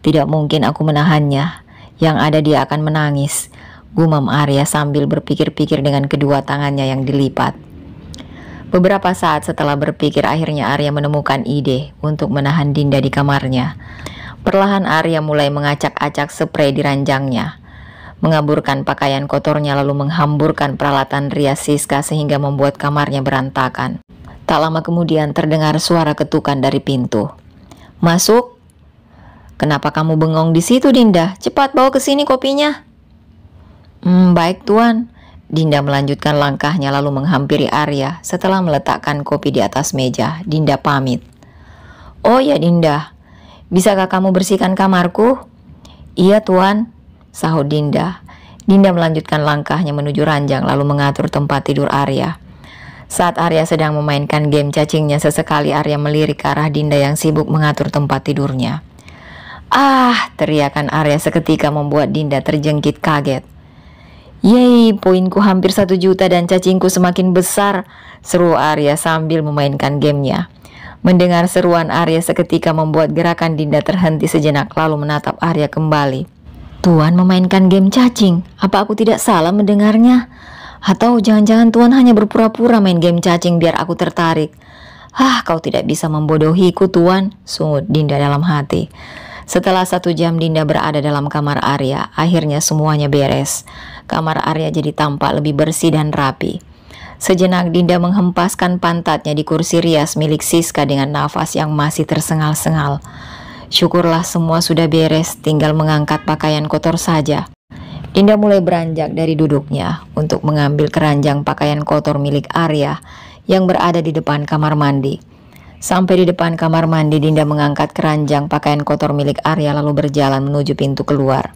Tidak mungkin aku menahannya. Yang ada dia akan menangis, gumam Arya sambil berpikir-pikir dengan kedua tangannya yang dilipat. Beberapa saat setelah berpikir, akhirnya Arya menemukan ide untuk menahan Dinda di kamarnya. Perlahan Arya mulai mengacak-acak sprei di ranjangnya, mengaburkan pakaian kotornya lalu menghamburkan peralatan rias Siska sehingga membuat kamarnya berantakan. Tak lama kemudian terdengar suara ketukan dari pintu. Masuk. Kenapa kamu bengong di situ, Dinda? Cepat bawa ke sini kopinya. Baik, Tuan. Dinda melanjutkan langkahnya lalu menghampiri Arya. Setelah meletakkan kopi di atas meja, Dinda pamit. Oh ya, Dinda. Bisakah kamu bersihkan kamarku? Iya, Tuan, sahut Dinda. Dinda melanjutkan langkahnya menuju ranjang lalu mengatur tempat tidur Arya. Saat Arya sedang memainkan game cacingnya, sesekali Arya melirik ke arah Dinda yang sibuk mengatur tempat tidurnya. Teriakan Arya seketika membuat Dinda terjengkit kaget. Yeay, poinku hampir 1 juta dan cacingku semakin besar, seru Arya sambil memainkan gamenya. Mendengar seruan Arya seketika membuat gerakan Dinda terhenti sejenak lalu menatap Arya kembali. Tuan memainkan game cacing, apa aku tidak salah mendengarnya? Atau jangan-jangan Tuan hanya berpura-pura main game cacing biar aku tertarik? Kau tidak bisa membodohiku, Tuan, sungut Dinda dalam hati. Setelah 1 jam Dinda berada dalam kamar Arya, akhirnya semuanya beres. Kamar Arya jadi tampak lebih bersih dan rapi. Sejenak Dinda menghempaskan pantatnya di kursi rias milik Siska dengan nafas yang masih tersengal-sengal. Syukurlah semua sudah beres, tinggal mengangkat pakaian kotor saja. Dinda mulai beranjak dari duduknya untuk mengambil keranjang pakaian kotor milik Arya yang berada di depan kamar mandi. Sampai di depan kamar mandi, Dinda mengangkat keranjang pakaian kotor milik Arya lalu berjalan menuju pintu keluar.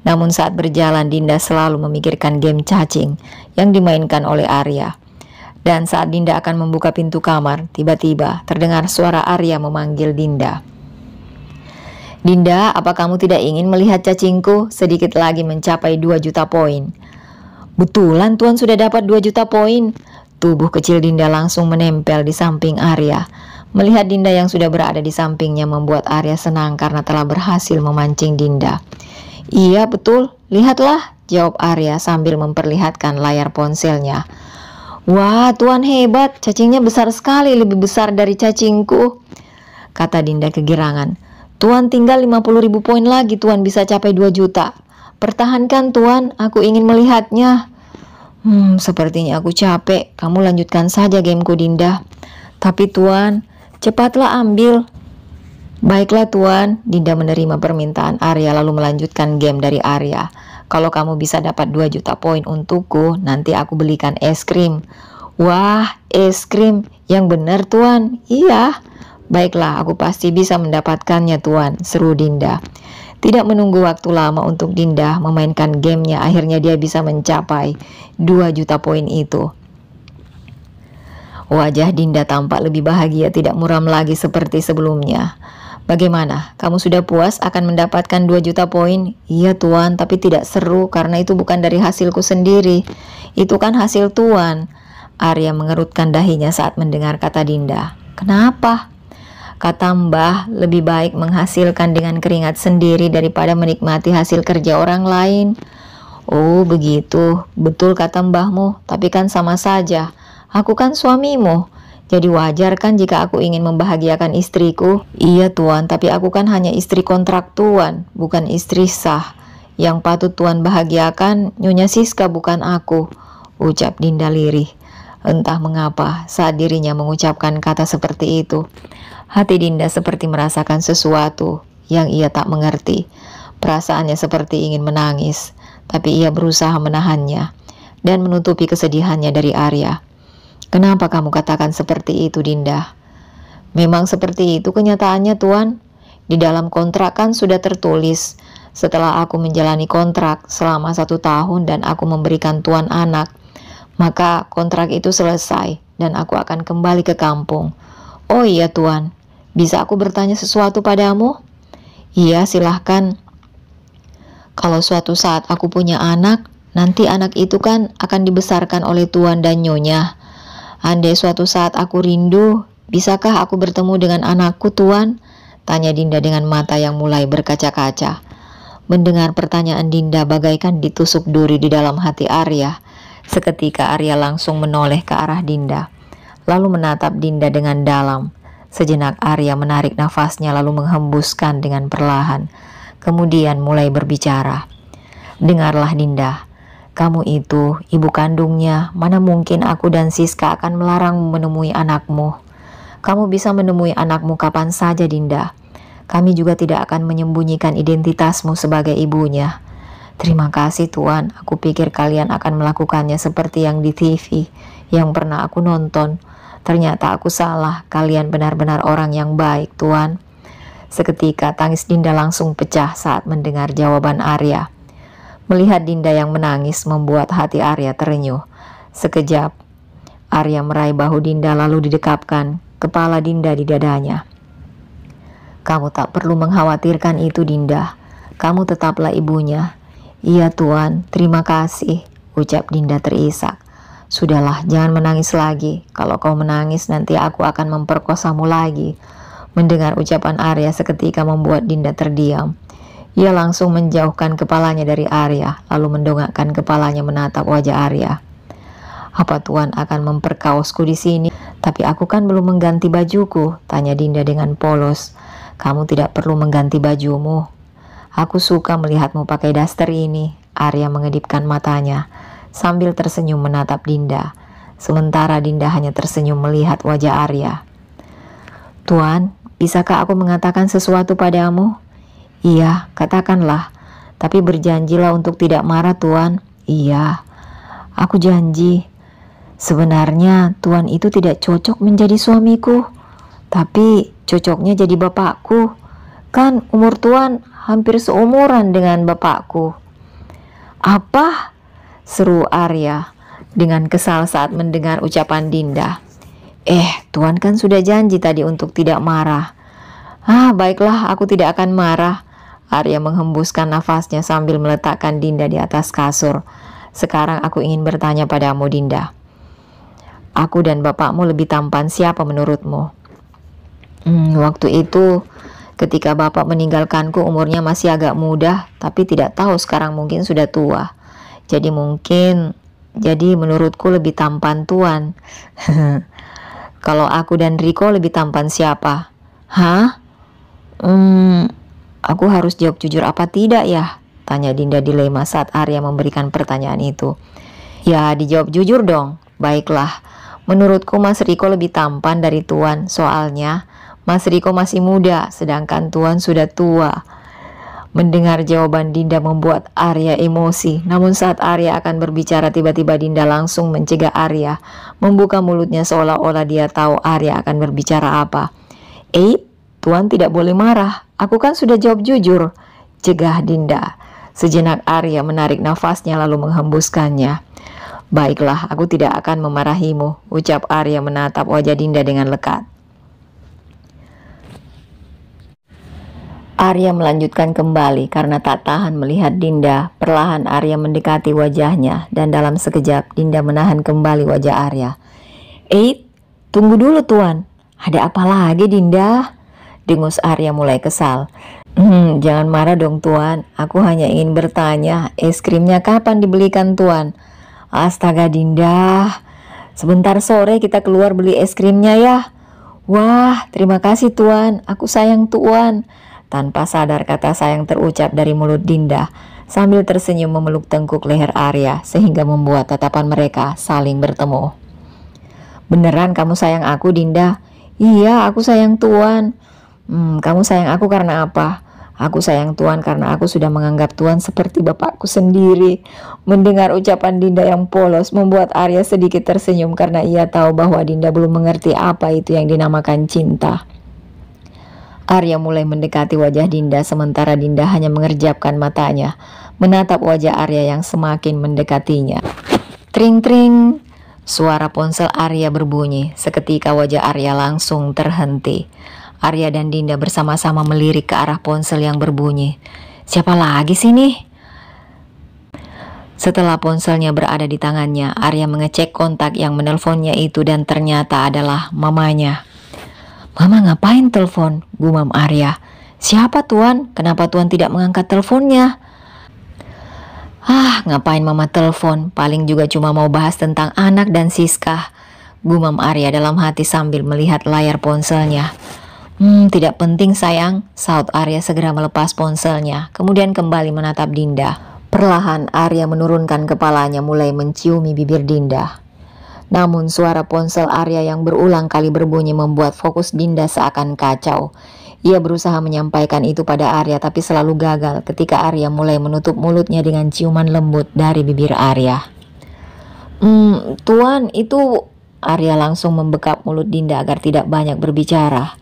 Namun saat berjalan, Dinda selalu memikirkan game cacing yang dimainkan oleh Arya. Dan saat Dinda akan membuka pintu kamar, tiba-tiba terdengar suara Arya memanggil Dinda. Dinda, apa kamu tidak ingin melihat cacingku? Sedikit lagi mencapai 2 juta poin. Betulan Tuan sudah dapat 2 juta poin. Tubuh kecil Dinda langsung menempel di samping Arya. Melihat Dinda yang sudah berada di sampingnya membuat Arya senang karena telah berhasil memancing Dinda. Iya betul, lihatlah, jawab Arya sambil memperlihatkan layar ponselnya. Wah, Tuan hebat, cacingnya besar sekali, lebih besar dari cacingku, kata Dinda kegirangan. Tuan tinggal 50.000 poin lagi, Tuan bisa capai 2 juta. Pertahankan Tuan, aku ingin melihatnya. Sepertinya aku capek, kamu lanjutkan saja gameku Dinda. Tapi Tuan, cepatlah ambil. Baiklah Tuan, Dinda menerima permintaan Arya lalu melanjutkan game dari Arya. Kalau kamu bisa dapat 2 juta poin untukku, nanti aku belikan es krim. Wah, es krim, yang benar Tuan. Iya. Baiklah, aku pasti bisa mendapatkannya Tuan, seru Dinda. Tidak menunggu waktu lama untuk Dinda memainkan gamenya, akhirnya dia bisa mencapai 2 juta poin itu. Wajah Dinda tampak lebih bahagia, tidak muram lagi seperti sebelumnya. Bagaimana? Kamu sudah puas akan mendapatkan 2 juta poin? Iya Tuan, tapi tidak seru karena itu bukan dari hasilku sendiri. Itu kan hasil Tuan. Arya mengerutkan dahinya saat mendengar kata Dinda. Kenapa? Kata Mbah, lebih baik menghasilkan dengan keringat sendiri daripada menikmati hasil kerja orang lain. Oh begitu, betul kata Mbahmu, tapi kan sama saja. Aku kan suamimu, jadi wajar kan jika aku ingin membahagiakan istriku? Iya Tuan, tapi aku kan hanya istri kontrak Tuan, bukan istri sah. Yang patut Tuan bahagiakan Nyonya Siska, bukan aku, ucap Dinda lirih. Entah mengapa saat dirinya mengucapkan kata seperti itu, hati Dinda seperti merasakan sesuatu yang ia tak mengerti. Perasaannya seperti ingin menangis, tapi ia berusaha menahannya dan menutupi kesedihannya dari Arya. Kenapa kamu katakan seperti itu, Dinda? Memang seperti itu kenyataannya, Tuan. Di dalam kontrak kan sudah tertulis, setelah aku menjalani kontrak selama 1 tahun dan aku memberikan Tuan anak, maka kontrak itu selesai dan aku akan kembali ke kampung. Oh iya, Tuan. Bisa aku bertanya sesuatu padamu? Iya, silahkan. Kalau suatu saat aku punya anak, nanti anak itu kan akan dibesarkan oleh Tuan dan Nyonya. Andai suatu saat aku rindu, bisakah aku bertemu dengan anakku, Tuan? Tanya Dinda dengan mata yang mulai berkaca-kaca. Mendengar pertanyaan Dinda bagaikan ditusuk duri di dalam hati Arya. Seketika Arya langsung menoleh ke arah Dinda, lalu menatap Dinda dengan dalam. Sejenak Arya menarik nafasnya lalu menghembuskan dengan perlahan. Kemudian mulai berbicara. Dengarlah Dinda. Kamu itu ibu kandungnya, mana mungkin aku dan Siska akan melarangmu menemui anakmu. Kamu bisa menemui anakmu kapan saja, Dinda. Kami juga tidak akan menyembunyikan identitasmu sebagai ibunya. Terima kasih Tuan, aku pikir kalian akan melakukannya seperti yang di TV yang pernah aku nonton. Ternyata aku salah, kalian benar-benar orang yang baik, Tuan. Seketika tangis Dinda langsung pecah saat mendengar jawaban Arya. Melihat Dinda yang menangis membuat hati Arya terenyuh. Sekejap, Arya meraih bahu Dinda lalu didekapkan kepala Dinda di dadanya. Kamu tak perlu mengkhawatirkan itu, Dinda. Kamu tetaplah ibunya. Iya Tuan, terima kasih, ucap Dinda terisak. Sudahlah, jangan menangis lagi. Kalau kau menangis nanti aku akan memperkosamu lagi. Mendengar ucapan Arya seketika membuat Dinda terdiam. Ia langsung menjauhkan kepalanya dari Arya, lalu mendongakkan kepalanya menatap wajah Arya. Apa Tuan akan memperkaosku di sini? Tapi aku kan belum mengganti bajuku, tanya Dinda dengan polos. Kamu tidak perlu mengganti bajumu. Aku suka melihatmu pakai daster ini. Arya mengedipkan matanya, sambil tersenyum menatap Dinda. Sementara Dinda hanya tersenyum melihat wajah Arya. Tuan, bisakah aku mengatakan sesuatu padamu? Iya, katakanlah. Tapi berjanjilah untuk tidak marah, Tuan. Iya, aku janji. Sebenarnya Tuan itu tidak cocok menjadi suamiku, tapi cocoknya jadi bapakku. Kan umur Tuan hampir seumuran dengan bapakku. Apa? Seru Arya dengan kesal saat mendengar ucapan Dinda. Tuan kan sudah janji tadi untuk tidak marah. Baiklah, aku tidak akan marah. Arya menghembuskan nafasnya sambil meletakkan Dinda di atas kasur. Sekarang aku ingin bertanya padamu, Dinda. Aku dan bapakmu lebih tampan siapa menurutmu? Waktu itu ketika bapak meninggalkanku umurnya masih agak muda, tapi tidak tahu sekarang mungkin sudah tua. Jadi menurutku lebih tampan Tuan. Kalau aku dan Riko lebih tampan siapa? Aku harus jawab jujur apa tidak ya? Tanya Dinda dilema saat Arya memberikan pertanyaan itu. Ya, dijawab jujur dong. Baiklah, menurutku Mas Riko lebih tampan dari Tuan. Soalnya Mas Riko masih muda, sedangkan Tuan sudah tua. Mendengar jawaban Dinda membuat Arya emosi. Namun saat Arya akan berbicara, tiba-tiba Dinda langsung mencegah Arya, membuka mulutnya seolah-olah dia tahu Arya akan berbicara apa. Tuan tidak boleh marah. Aku kan sudah jawab jujur, cegah Dinda. Sejenak Arya menarik nafasnya lalu menghembuskannya. Baiklah, aku tidak akan memarahimu, ucap Arya menatap wajah Dinda dengan lekat. Arya melanjutkan kembali karena tak tahan melihat Dinda. Perlahan Arya mendekati wajahnya dan dalam sekejap Dinda menahan kembali wajah Arya. Tunggu dulu tuan. Ada apa lagi Dinda? Dengus Arya mulai kesal. Jangan marah dong tuan. Aku hanya ingin bertanya, es krimnya kapan dibelikan tuan? Astaga Dinda, sebentar sore kita keluar beli es krimnya ya. Wah, terima kasih tuan. Aku sayang tuan. Tanpa sadar kata sayang terucap dari mulut Dinda sambil tersenyum memeluk tengkuk leher Arya sehingga membuat tatapan mereka saling bertemu. Beneran kamu sayang aku Dinda? Iya, aku sayang tuan. Kamu sayang aku karena apa? Aku sayang tuan karena aku sudah menganggap tuan seperti bapakku sendiri. Mendengar ucapan Dinda yang polos membuat Arya sedikit tersenyum karena ia tahu bahwa Dinda belum mengerti apa itu yang dinamakan cinta. Arya mulai mendekati wajah Dinda sementara Dinda hanya mengerjapkan matanya, menatap wajah Arya yang semakin mendekatinya. Tring-tring, suara ponsel Arya berbunyi. Seketika wajah Arya langsung terhenti. Arya dan Dinda bersama-sama melirik ke arah ponsel yang berbunyi. Siapa lagi sih nih? Setelah ponselnya berada di tangannya, Arya mengecek kontak yang menelponnya itu dan ternyata adalah mamanya. Mama ngapain telepon? Gumam Arya. Siapa tuan? Kenapa tuan tidak mengangkat teleponnya? Ngapain mama telepon? Paling juga cuma mau bahas tentang anak dan Siska. Gumam Arya dalam hati sambil melihat layar ponselnya. Tidak penting sayang, saut Arya segera melepas ponselnya, kemudian kembali menatap Dinda. Perlahan Arya menurunkan kepalanya mulai menciumi bibir Dinda. Namun suara ponsel Arya yang berulang kali berbunyi membuat fokus Dinda seakan kacau. Ia berusaha menyampaikan itu pada Arya tapi selalu gagal ketika Arya mulai menutup mulutnya dengan ciuman lembut dari bibir Arya. Tuan itu... Arya langsung membekap mulut Dinda agar tidak banyak berbicara.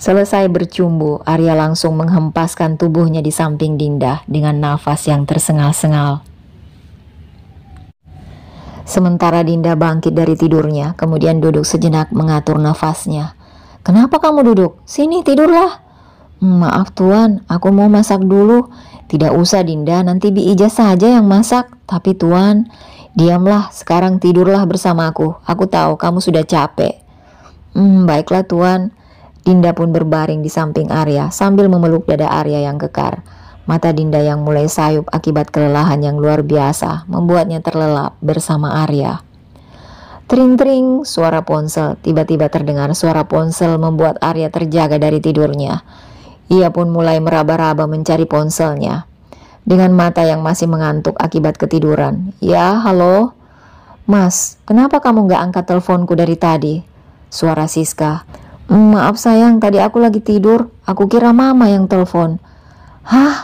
Selesai bercumbu, Arya langsung menghempaskan tubuhnya di samping Dinda dengan nafas yang tersengal-sengal. Sementara Dinda bangkit dari tidurnya, kemudian duduk sejenak mengatur nafasnya. Kenapa kamu duduk? Sini tidurlah. Maaf tuan, aku mau masak dulu. Tidak usah Dinda, nanti Bi Ijah saja yang masak. Tapi tuan, diamlah, sekarang tidurlah bersamaku. Aku tahu kamu sudah capek. Baiklah tuan. Dinda pun berbaring di samping Arya sambil memeluk dada Arya yang kekar. Mata Dinda yang mulai sayup akibat kelelahan yang luar biasa membuatnya terlelap bersama Arya. Tring-tring, suara ponsel. Tiba-tiba terdengar suara ponsel membuat Arya terjaga dari tidurnya. Ia pun mulai meraba-raba mencari ponselnya. Dengan mata yang masih mengantuk akibat ketiduran. Ya, halo? Mas, kenapa kamu gak angkat teleponku dari tadi? Suara Siska. Maaf sayang, tadi aku lagi tidur. Aku kira mama yang telepon.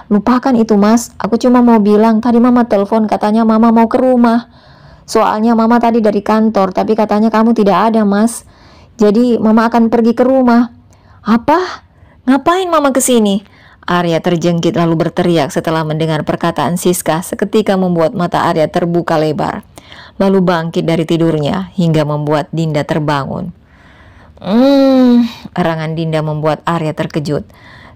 Lupakan itu mas. Aku cuma mau bilang tadi mama telepon katanya mama mau ke rumah. Soalnya mama tadi dari kantor tapi katanya kamu tidak ada mas. Jadi mama akan pergi ke rumah. Apa? Ngapain mama kesini? Arya terjengkit lalu berteriak setelah mendengar perkataan Siska seketika membuat mata Arya terbuka lebar. Lalu bangkit dari tidurnya hingga membuat Dinda terbangun. Erangan Dinda membuat Arya terkejut.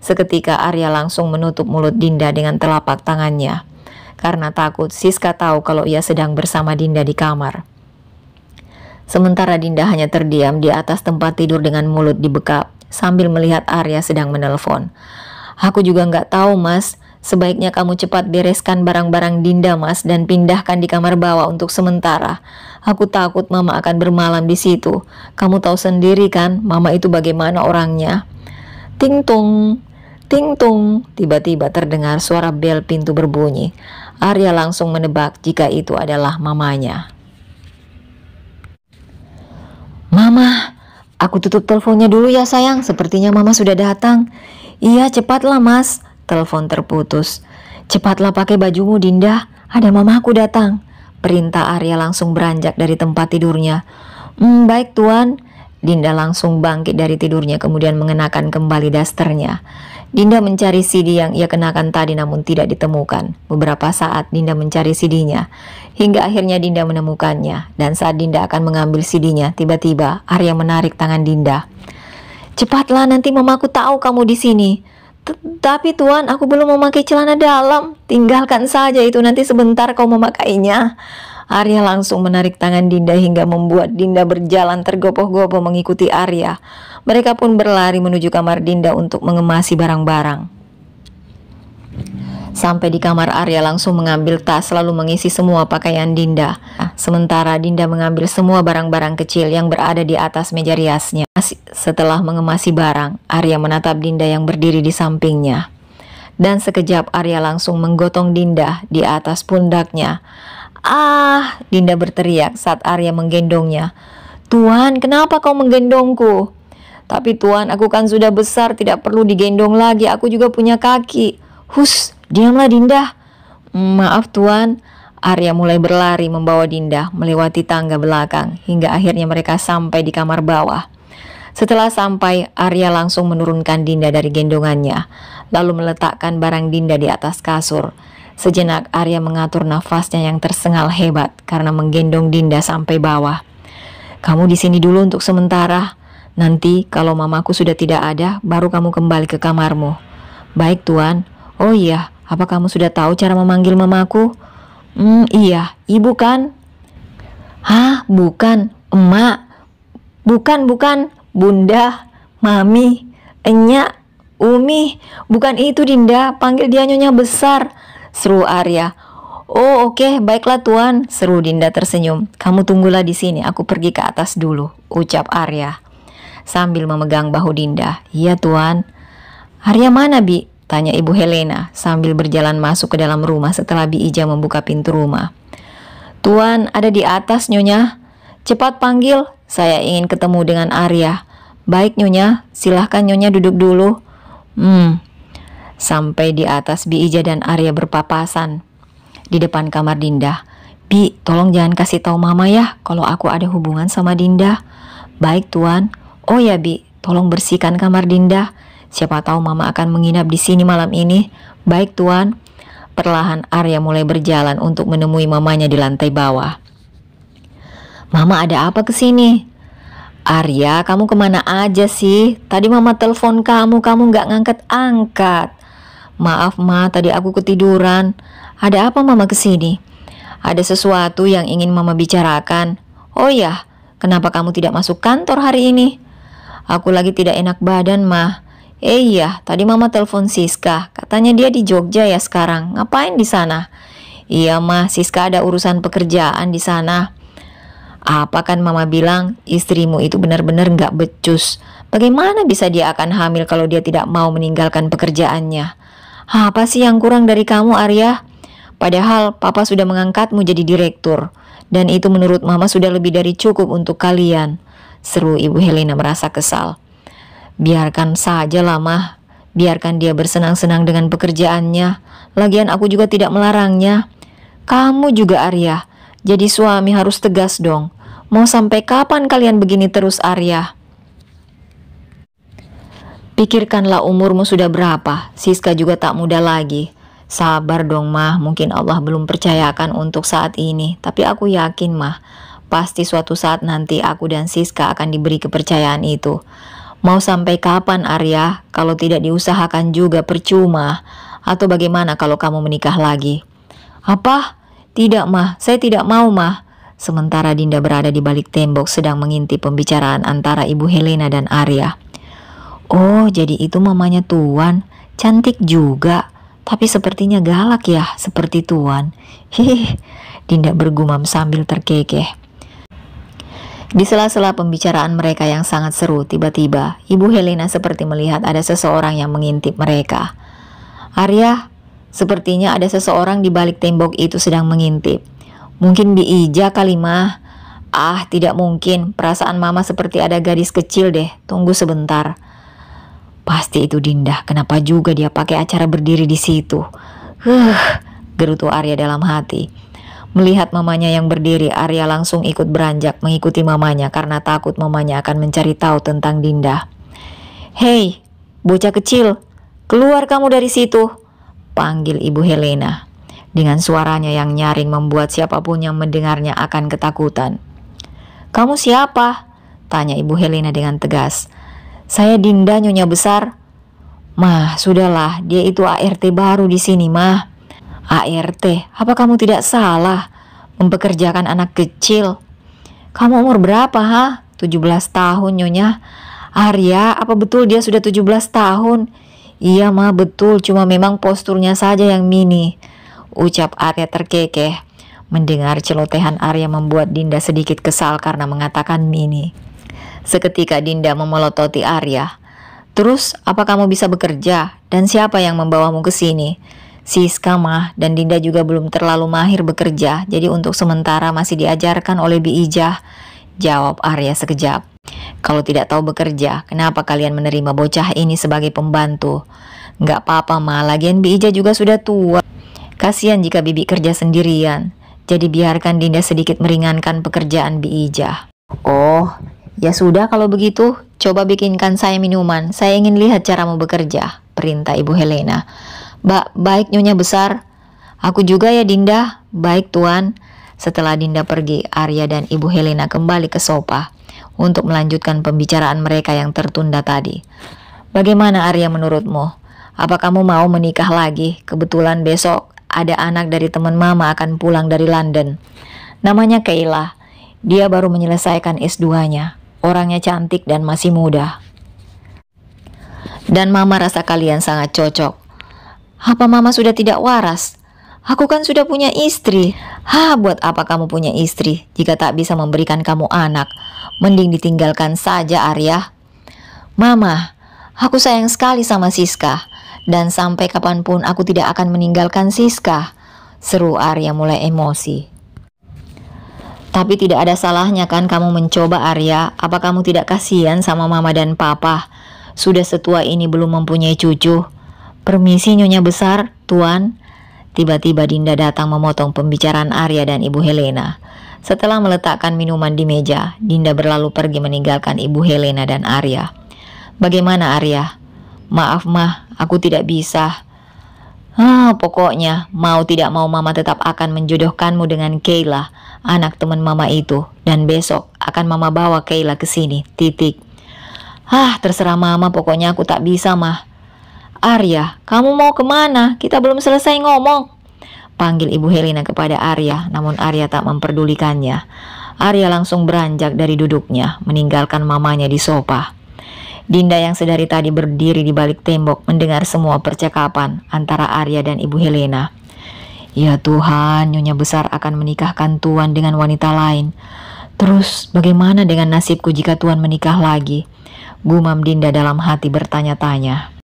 Seketika Arya langsung menutup mulut Dinda dengan telapak tangannya. Karena takut Siska tahu kalau ia sedang bersama Dinda di kamar. Sementara Dinda hanya terdiam di atas tempat tidur dengan mulut dibekap sambil melihat Arya sedang menelpon. Aku juga nggak tahu mas, sebaiknya kamu cepat bereskan barang-barang Dinda mas dan pindahkan di kamar bawah untuk sementara. Aku takut mama akan bermalam di situ. Kamu tahu sendiri kan, mama itu bagaimana orangnya. Ting tung. Ting tung, tiba-tiba terdengar suara bel pintu berbunyi. Arya langsung menebak jika itu adalah mamanya. Mama, aku tutup teleponnya dulu ya sayang, sepertinya mama sudah datang. Iya cepatlah mas, telepon terputus. Cepatlah pakai bajumu Dinda, ada mamaku datang. Perintah Arya langsung beranjak dari tempat tidurnya. Baik tuan. Dinda langsung bangkit dari tidurnya kemudian mengenakan kembali dasternya. Dinda mencari CD yang ia kenakan tadi namun tidak ditemukan. Beberapa saat Dinda mencari CD-nya hingga akhirnya Dinda menemukannya. Dan saat Dinda akan mengambil CD-nya, tiba-tiba Arya menarik tangan Dinda. "Cepatlah, nanti mamaku tahu kamu di sini." "Tapi tuan, aku belum memakai celana dalam." "Tinggalkan saja itu, nanti sebentar kau memakainya." Arya langsung menarik tangan Dinda hingga membuat Dinda berjalan tergopoh-gopoh mengikuti Arya. Mereka pun berlari menuju kamar Dinda untuk mengemasi barang-barang. Sampai di kamar, Arya langsung mengambil tas lalu mengisi semua pakaian Dinda. Sementara Dinda mengambil semua barang-barang kecil yang berada di atas meja riasnya. Setelah mengemasi barang, Arya menatap Dinda yang berdiri di sampingnya. Dan sekejap Arya langsung menggotong Dinda di atas pundaknya. "Ah!" Dinda berteriak saat Arya menggendongnya. "Tuan, kenapa kau menggendongku?" "Tapi tuan, aku kan sudah besar, tidak perlu digendong lagi, aku juga punya kaki." "Hus, diamlah Dinda." "Maaf tuan." Arya mulai berlari membawa Dinda melewati tangga belakang hingga akhirnya mereka sampai di kamar bawah. Setelah sampai, Arya langsung menurunkan Dinda dari gendongannya, lalu meletakkan barang Dinda di atas kasur. Sejenak Arya mengatur nafasnya yang tersengal hebat karena menggendong Dinda sampai bawah. "Kamu di sini dulu untuk sementara. Nanti kalau mamaku sudah tidak ada, baru kamu kembali ke kamarmu." "Baik tuan." "Oh iya, apa kamu sudah tahu cara memanggil mamaku?" Iya, ibu kan?" "Hah, bukan, emak." Bukan, bunda, mami, enyak, umi. Bukan itu Dinda, panggil dia nyonya besar," seru Arya. "Oh oke, baiklah tuan," seru Dinda tersenyum. "Kamu tunggulah di sini, aku pergi ke atas dulu," ucap Arya sambil memegang bahu Dinda. "Iya tuan." "Arya mana Bi?" tanya Ibu Helena sambil berjalan masuk ke dalam rumah setelah Bi Ija membuka pintu rumah. "Tuan ada di atas nyonya. Cepat panggil, saya ingin ketemu dengan Arya." "Baik nyonya, silahkan nyonya duduk dulu." Sampai di atas, Bi Ija dan Arya berpapasan di depan kamar Dinda. "Bi, tolong jangan kasih tahu mama ya kalau aku ada hubungan sama Dinda." "Baik tuan." "Oh ya Bi, tolong bersihkan kamar Dinda. Siapa tahu mama akan menginap di sini malam ini." "Baik tuan." Perlahan Arya mulai berjalan untuk menemui mamanya di lantai bawah. "Mama ada apa ke sini?" "Arya, kamu kemana aja sih? Tadi mama telepon kamu nggak ngangkat-angkat." "Maaf ma, tadi aku ketiduran." "Ada apa mama kesini?" "Ada sesuatu yang ingin mama bicarakan." "Oh ya, kenapa kamu tidak masuk kantor hari ini?" "Aku lagi tidak enak badan ma." Iya, tadi mama telepon Siska, katanya dia di Jogja ya sekarang. Ngapain di sana?" "Iya ma, Siska ada urusan pekerjaan di sana." "Apa kan mama bilang istrimu itu benar-benar nggak becus. Bagaimana bisa dia akan hamil kalau dia tidak mau meninggalkan pekerjaannya?" "Apa sih yang kurang dari kamu Arya? Padahal papa sudah mengangkatmu jadi direktur. Dan itu menurut mama sudah lebih dari cukup untuk kalian," seru Ibu Helena merasa kesal. "Biarkan saja lah mah. Biarkan dia bersenang-senang dengan pekerjaannya. Lagian aku juga tidak melarangnya." "Kamu juga Arya. Jadi suami harus tegas dong. Mau sampai kapan kalian begini terus Arya?" "Pikirkanlah umurmu sudah berapa. Siska juga tak muda lagi. Sabar dong mah, mungkin Allah belum percayakan untuk saat ini. Tapi aku yakin mah, pasti suatu saat nanti aku dan Siska akan diberi kepercayaan itu. Mau sampai kapan Arya? Kalau tidak diusahakan juga percuma. Atau bagaimana kalau kamu menikah lagi?" "Apa? Tidak mah, saya tidak mau mah." Sementara Dinda berada di balik tembok sedang mengintip pembicaraan antara Ibu Helena dan Arya. "Oh, jadi itu mamanya Tuan. Cantik juga. Tapi sepertinya galak ya, seperti Tuan." "Hehe," Dinda bergumam sambil terkekeh. Di sela-sela pembicaraan mereka yang sangat seru, tiba-tiba Ibu Helena seperti melihat ada seseorang yang mengintip mereka. "Arya, sepertinya ada seseorang di balik tembok itu sedang mengintip. Mungkin Bi Ija kali mah." "Ah, tidak mungkin. Perasaan mama seperti ada gadis kecil deh. Tunggu sebentar." "Pasti itu Dinda. Kenapa juga dia pakai acara berdiri di situ?" Gerutu Arya dalam hati. Melihat mamanya yang berdiri, Arya langsung ikut beranjak mengikuti mamanya karena takut mamanya akan mencari tahu tentang Dinda. "Hei, bocah kecil, keluar kamu dari situ," panggil Ibu Helena. Dengan suaranya yang nyaring membuat siapapun yang mendengarnya akan ketakutan. "Kamu siapa?" tanya Ibu Helena dengan tegas. "Saya Dinda, Nyonya Besar." "Mah, sudahlah, dia itu ART baru di sini, Mah." "ART? Apa kamu tidak salah mempekerjakan anak kecil? Kamu umur berapa, ha?" 17 tahun, Nyonya." "Arya, apa betul dia sudah 17 tahun?" "Iya, Mah, betul, cuma memang posturnya saja yang mini," ucap Arya terkekeh. Mendengar celotehan Arya membuat Dinda sedikit kesal karena mengatakan mini. Seketika Dinda memelototi Arya. "Terus, apa kamu bisa bekerja? Dan siapa yang membawamu ke sini?" "Siska, Mah, dan Dinda juga belum terlalu mahir bekerja, jadi untuk sementara masih diajarkan oleh Bi Ijah," jawab Arya sekejap. "Kalau tidak tahu bekerja, kenapa kalian menerima bocah ini sebagai pembantu?" "Nggak apa-apa, Mah, lagian Bi Ijah juga sudah tua. Kasihan jika Bibi kerja sendirian. Jadi biarkan Dinda sedikit meringankan pekerjaan Bi Ijah." "Oh, ya sudah kalau begitu, coba bikinkan saya minuman. Saya ingin lihat caramu bekerja," perintah Ibu Helena. Baik, Nyonya Besar." "Aku juga ya, Dinda." "Baik, Tuan." Setelah Dinda pergi, Arya dan Ibu Helena kembali ke sofa untuk melanjutkan pembicaraan mereka yang tertunda tadi. "Bagaimana, Arya, menurutmu? Apa kamu mau menikah lagi? Kebetulan besok ada anak dari teman Mama akan pulang dari London. Namanya Kayla. Dia baru menyelesaikan S2-nya. Orangnya cantik dan masih muda. Dan Mama rasa kalian sangat cocok." "Apa Mama sudah tidak waras? Aku kan sudah punya istri." Buat apa kamu punya istri jika tak bisa memberikan kamu anak? Mending ditinggalkan saja, Arya." "Mama, aku sayang sekali sama Siska. Dan sampai kapanpun aku tidak akan meninggalkan Siska," seru Arya mulai emosi. "Tapi tidak ada salahnya kan kamu mencoba, Arya. Apa kamu tidak kasihan sama Mama dan Papa? Sudah setua ini belum mempunyai cucu." "Permisi, Nyonya Besar, Tuan." Tiba-tiba Dinda datang memotong pembicaraan Arya dan Ibu Helena. Setelah meletakkan minuman di meja, Dinda berlalu pergi meninggalkan Ibu Helena dan Arya. "Bagaimana, Arya?" "Maaf, Mah, aku tidak bisa." Pokoknya mau tidak mau Mama tetap akan menjodohkanmu dengan Kayla, anak teman Mama itu. Dan besok akan Mama bawa Kayla ke sini, titik." Terserah Mama, pokoknya aku tak bisa, Mah." "Arya, kamu mau kemana? Kita belum selesai ngomong," panggil Ibu Helena kepada Arya, namun Arya tak memperdulikannya. Arya langsung beranjak dari duduknya, meninggalkan mamanya di sofa. Dinda yang sedari tadi berdiri di balik tembok mendengar semua percakapan antara Arya dan Ibu Helena. "Ya Tuhan, Nyonya Besar akan menikahkan Tuan dengan wanita lain. Terus bagaimana dengan nasibku jika Tuan menikah lagi?" gumam Dinda dalam hati bertanya-tanya.